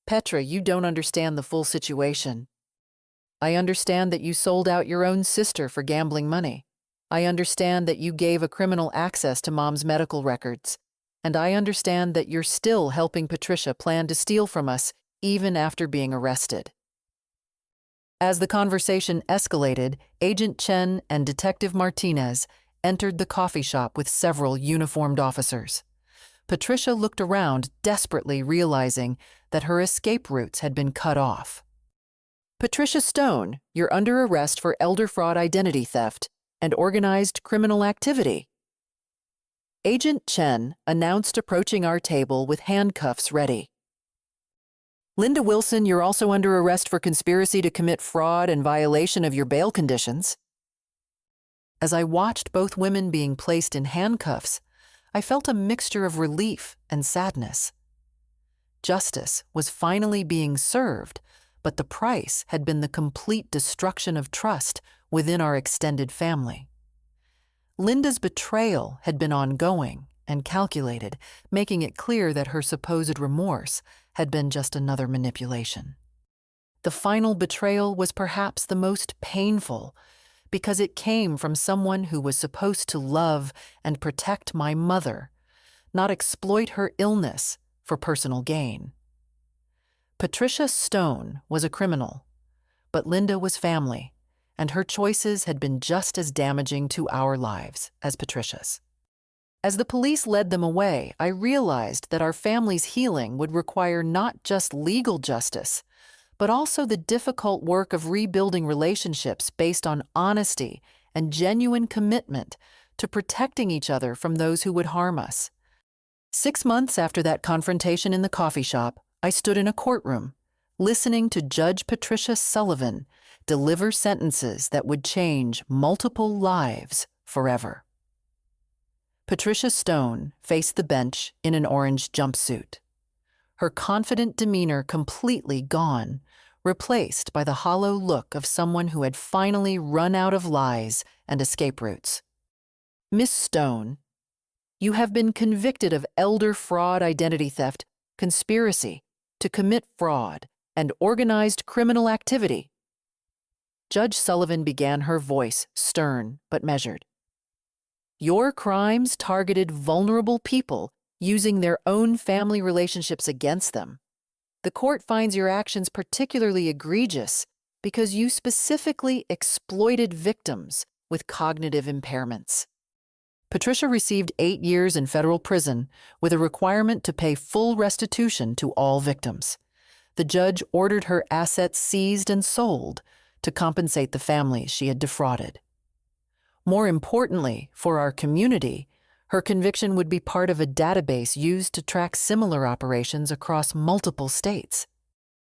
Petra, you don't understand the full situation. I understand that you sold out your own sister for gambling money. I understand that you gave a criminal access to Mom's medical records. And I understand that you're still helping Patricia plan to steal from us even after being arrested. As the conversation escalated, Agent Chen and Detective Martinez entered the coffee shop with several uniformed officers. Patricia looked around, desperately realizing that her escape routes had been cut off. Patricia Stone, you're under arrest for elder fraud, identity theft, and organized criminal activity. Agent Chen announced, approaching our table with handcuffs ready. Linda Wilson, you're also under arrest for conspiracy to commit fraud and violation of your bail conditions. As I watched both women being placed in handcuffs, I felt a mixture of relief and sadness. Justice was finally being served, but the price had been the complete destruction of trust within our extended family. Linda's betrayal had been ongoing and calculated, making it clear that her supposed remorse had been just another manipulation. The final betrayal was perhaps the most painful because it came from someone who was supposed to love and protect my mother, not exploit her illness for personal gain. Patricia Stone was a criminal, but Linda was family, and her choices had been just as damaging to our lives as Patricia's. As the police led them away, I realized that our family's healing would require not just legal justice, but also the difficult work of rebuilding relationships based on honesty and genuine commitment to protecting each other from those who would harm us. 6 months after that confrontation in the coffee shop, I stood in a courtroom, listening to Judge Patricia Sullivan deliver sentences that would change multiple lives forever. Patricia Stone faced the bench in an orange jumpsuit, her confident demeanor completely gone, replaced by the hollow look of someone who had finally run out of lies and escape routes. Miss Stone, you have been convicted of elder fraud, identity theft, conspiracy to commit fraud, and organized criminal activity. Judge Sullivan began, her voice stern but measured. Your crimes targeted vulnerable people using their own family relationships against them. The court finds your actions particularly egregious because you specifically exploited victims with cognitive impairments. Patricia received 8 years in federal prison with a requirement to pay full restitution to all victims. The judge ordered her assets seized and sold to compensate the families she had defrauded. More importantly, for our community, her conviction would be part of a database used to track similar operations across multiple states.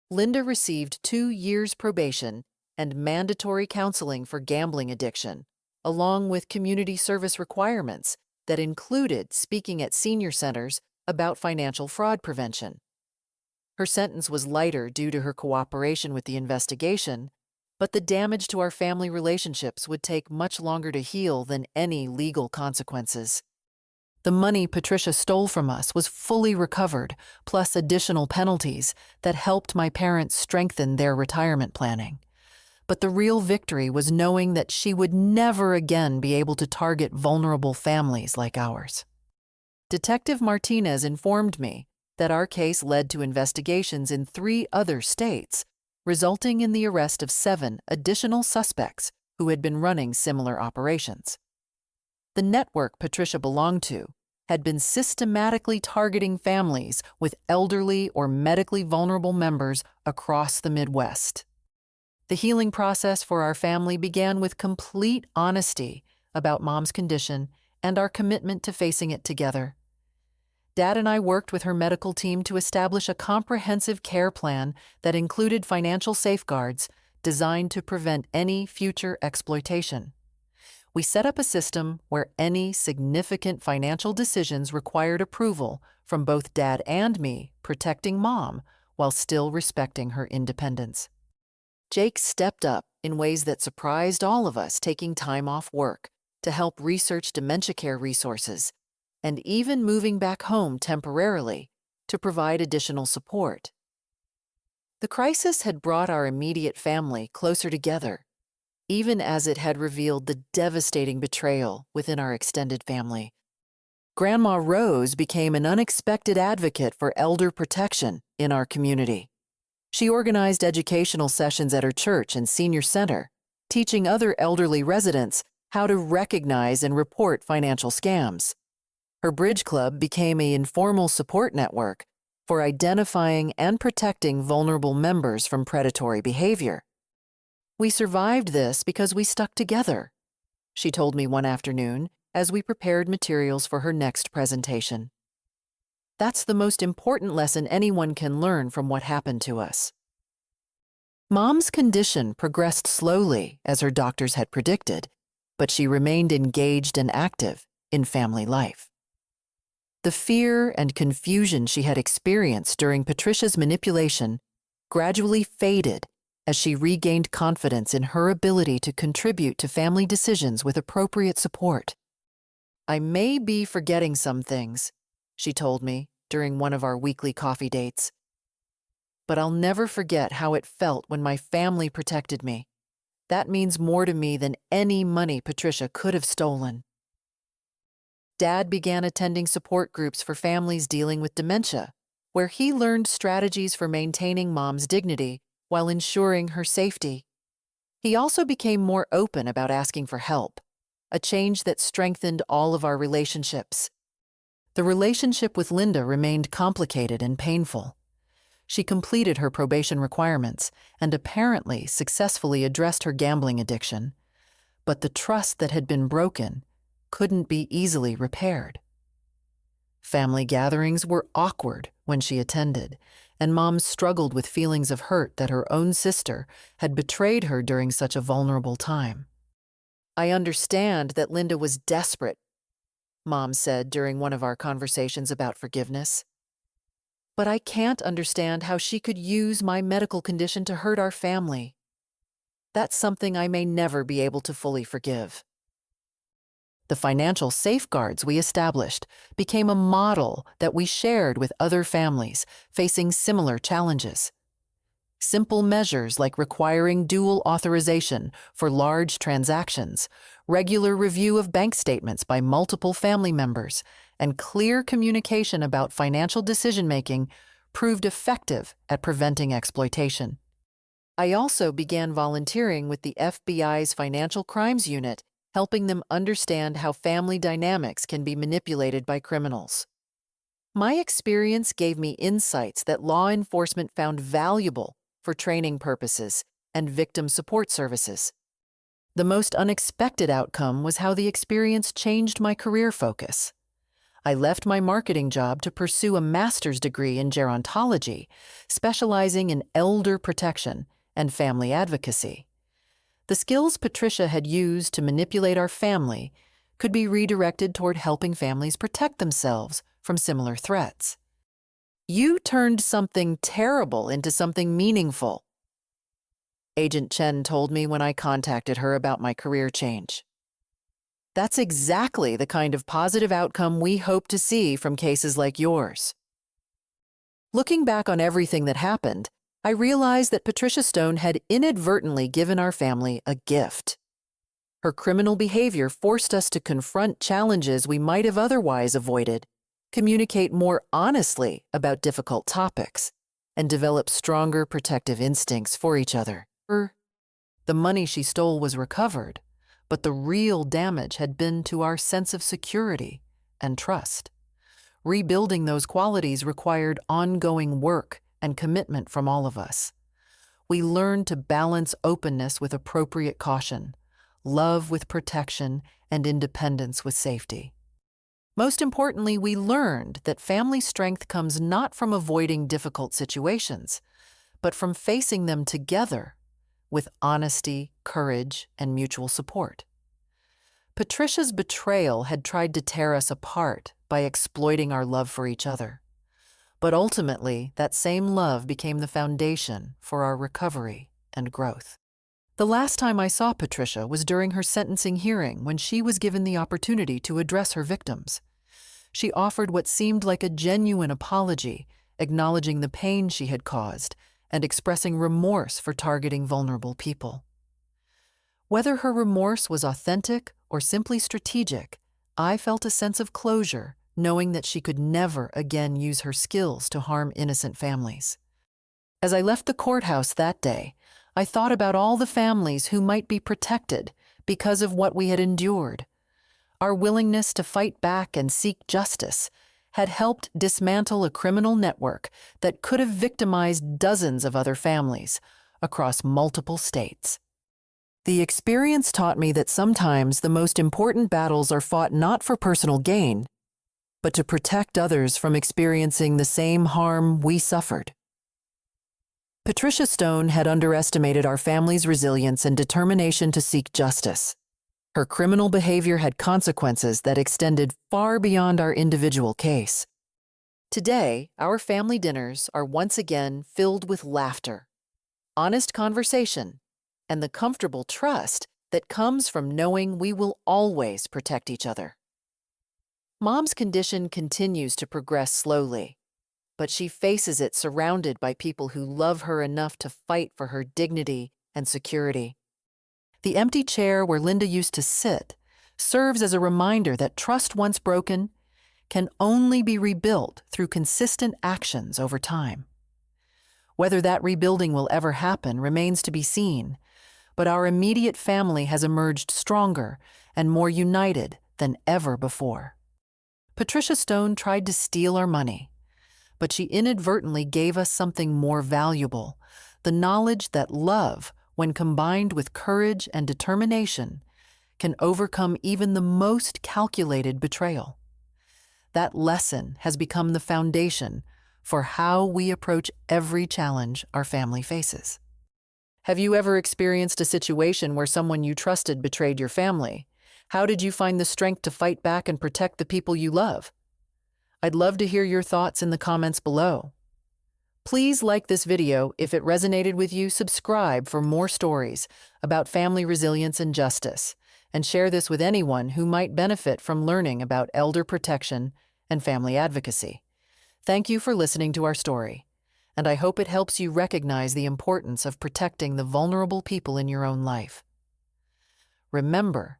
Linda received 2 years probation and mandatory counseling for gambling addiction, along with community service requirements that included speaking at senior centers about financial fraud prevention. Her sentence was lighter due to her cooperation with the investigation, but the damage to our family relationships would take much longer to heal than any legal consequences. The money Patricia stole from us was fully recovered, plus additional penalties that helped my parents strengthen their retirement planning. But the real victory was knowing that she would never again be able to target vulnerable families like ours. Detective Martinez informed me that our case led to investigations in 3 other states, resulting in the arrest of 7 additional suspects who had been running similar operations. The network Patricia belonged to had been systematically targeting families with elderly or medically vulnerable members across the Midwest. The healing process for our family began with complete honesty about Mom's condition and our commitment to facing it together. Dad and I worked with her medical team to establish a comprehensive care plan that included financial safeguards designed to prevent any future exploitation. We set up a system where any significant financial decisions required approval from both Dad and me, protecting Mom while still respecting her independence. Jake stepped up in ways that surprised all of us, taking time off work to help research dementia care resources and even moving back home temporarily to provide additional support. The crisis had brought our immediate family closer together, even as it had revealed the devastating betrayal within our extended family. Grandma Rose became an unexpected advocate for elder protection in our community. She organized educational sessions at her church and senior center, teaching other elderly residents how to recognize and report financial scams. Her Bridge Club became an informal support network for identifying and protecting vulnerable members from predatory behavior. "We survived this because we stuck together," she told me one afternoon as we prepared materials for her next presentation. That's the most important lesson anyone can learn from what happened to us. Mom's condition progressed slowly, as her doctors had predicted, but she remained engaged and active in family life. The fear and confusion she had experienced during Patricia's manipulation gradually faded as she regained confidence in her ability to contribute to family decisions with appropriate support. "I may be forgetting some things," she told me during one of our weekly coffee dates, "but I'll never forget how it felt when my family protected me. That means more to me than any money Patricia could have stolen." Dad began attending support groups for families dealing with dementia, where he learned strategies for maintaining Mom's dignity while ensuring her safety. He also became more open about asking for help, a change that strengthened all of our relationships. The relationship with Linda remained complicated and painful. She completed her probation requirements and apparently successfully addressed her gambling addiction, but the trust that had been broken couldn't be easily repaired. Family gatherings were awkward when she attended, and Mom struggled with feelings of hurt that her own sister had betrayed her during such a vulnerable time. "I understand that Linda was desperate," Mom said during one of our conversations about forgiveness. "But I can't understand how she could use my medical condition to hurt our family. That's something I may never be able to fully forgive." The financial safeguards we established became a model that we shared with other families facing similar challenges. Simple measures like requiring dual authorization for large transactions, regular review of bank statements by multiple family members, and clear communication about financial decision-making proved effective at preventing exploitation. I also began volunteering with the FBI's Financial Crimes Unit, helping them understand how family dynamics can be manipulated by criminals. My experience gave me insights that law enforcement found valuable for training purposes and victim support services. The most unexpected outcome was how the experience changed my career focus. I left my marketing job to pursue a master's degree in gerontology, specializing in elder protection and family advocacy. The skills Patricia had used to manipulate our family could be redirected toward helping families protect themselves from similar threats. "You turned something terrible into something meaningful," Agent Chen told me when I contacted her about my career change. "That's exactly the kind of positive outcome we hope to see from cases like yours." Looking back on everything that happened, I realized that Patricia Stone had inadvertently given our family a gift. Her criminal behavior forced us to confront challenges we might have otherwise avoided, communicate more honestly about difficult topics, and develop stronger protective instincts for each other. The money she stole was recovered, but the real damage had been to our sense of security and trust. Rebuilding those qualities required ongoing work and commitment from all of us. We learned to balance openness with appropriate caution, love with protection, and independence with safety. Most importantly, we learned that family strength comes not from avoiding difficult situations, but from facing them together with honesty, courage, and mutual support. Patricia's betrayal had tried to tear us apart by exploiting our love for each other. But ultimately, that same love became the foundation for our recovery and growth. The last time I saw Patricia was during her sentencing hearing when she was given the opportunity to address her victims. She offered what seemed like a genuine apology, acknowledging the pain she had caused and expressing remorse for targeting vulnerable people. Whether her remorse was authentic or simply strategic, I felt a sense of closure, knowing that she could never again use her skills to harm innocent families. As I left the courthouse that day, I thought about all the families who might be protected because of what we had endured. Our willingness to fight back and seek justice had helped dismantle a criminal network that could have victimized dozens of other families across multiple states. The experience taught me that sometimes the most important battles are fought not for personal gain, but to protect others from experiencing the same harm we suffered. Patricia Stone had underestimated our family's resilience and determination to seek justice. Her criminal behavior had consequences that extended far beyond our individual case. Today, our family dinners are once again filled with laughter, honest conversation, and the comfortable trust that comes from knowing we will always protect each other. Mom's condition continues to progress slowly, but she faces it surrounded by people who love her enough to fight for her dignity and security. The empty chair where Linda used to sit serves as a reminder that trust once broken can only be rebuilt through consistent actions over time. Whether that rebuilding will ever happen remains to be seen, but our immediate family has emerged stronger and more united than ever before. Patricia Stone tried to steal our money, but she inadvertently gave us something more valuable, the knowledge that love, when combined with courage and determination, can overcome even the most calculated betrayal. That lesson has become the foundation for how we approach every challenge our family faces. Have you ever experienced a situation where someone you trusted betrayed your family? How did you find the strength to fight back and protect the people you love? I'd love to hear your thoughts in the comments below. Please like this video if it resonated with you, subscribe for more stories about family resilience and justice, and share this with anyone who might benefit from learning about elder protection and family advocacy. Thank you for listening to our story, and I hope it helps you recognize the importance of protecting the vulnerable people in your own life. Remember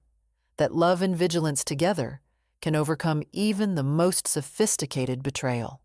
that love and vigilance together can overcome even the most sophisticated betrayal.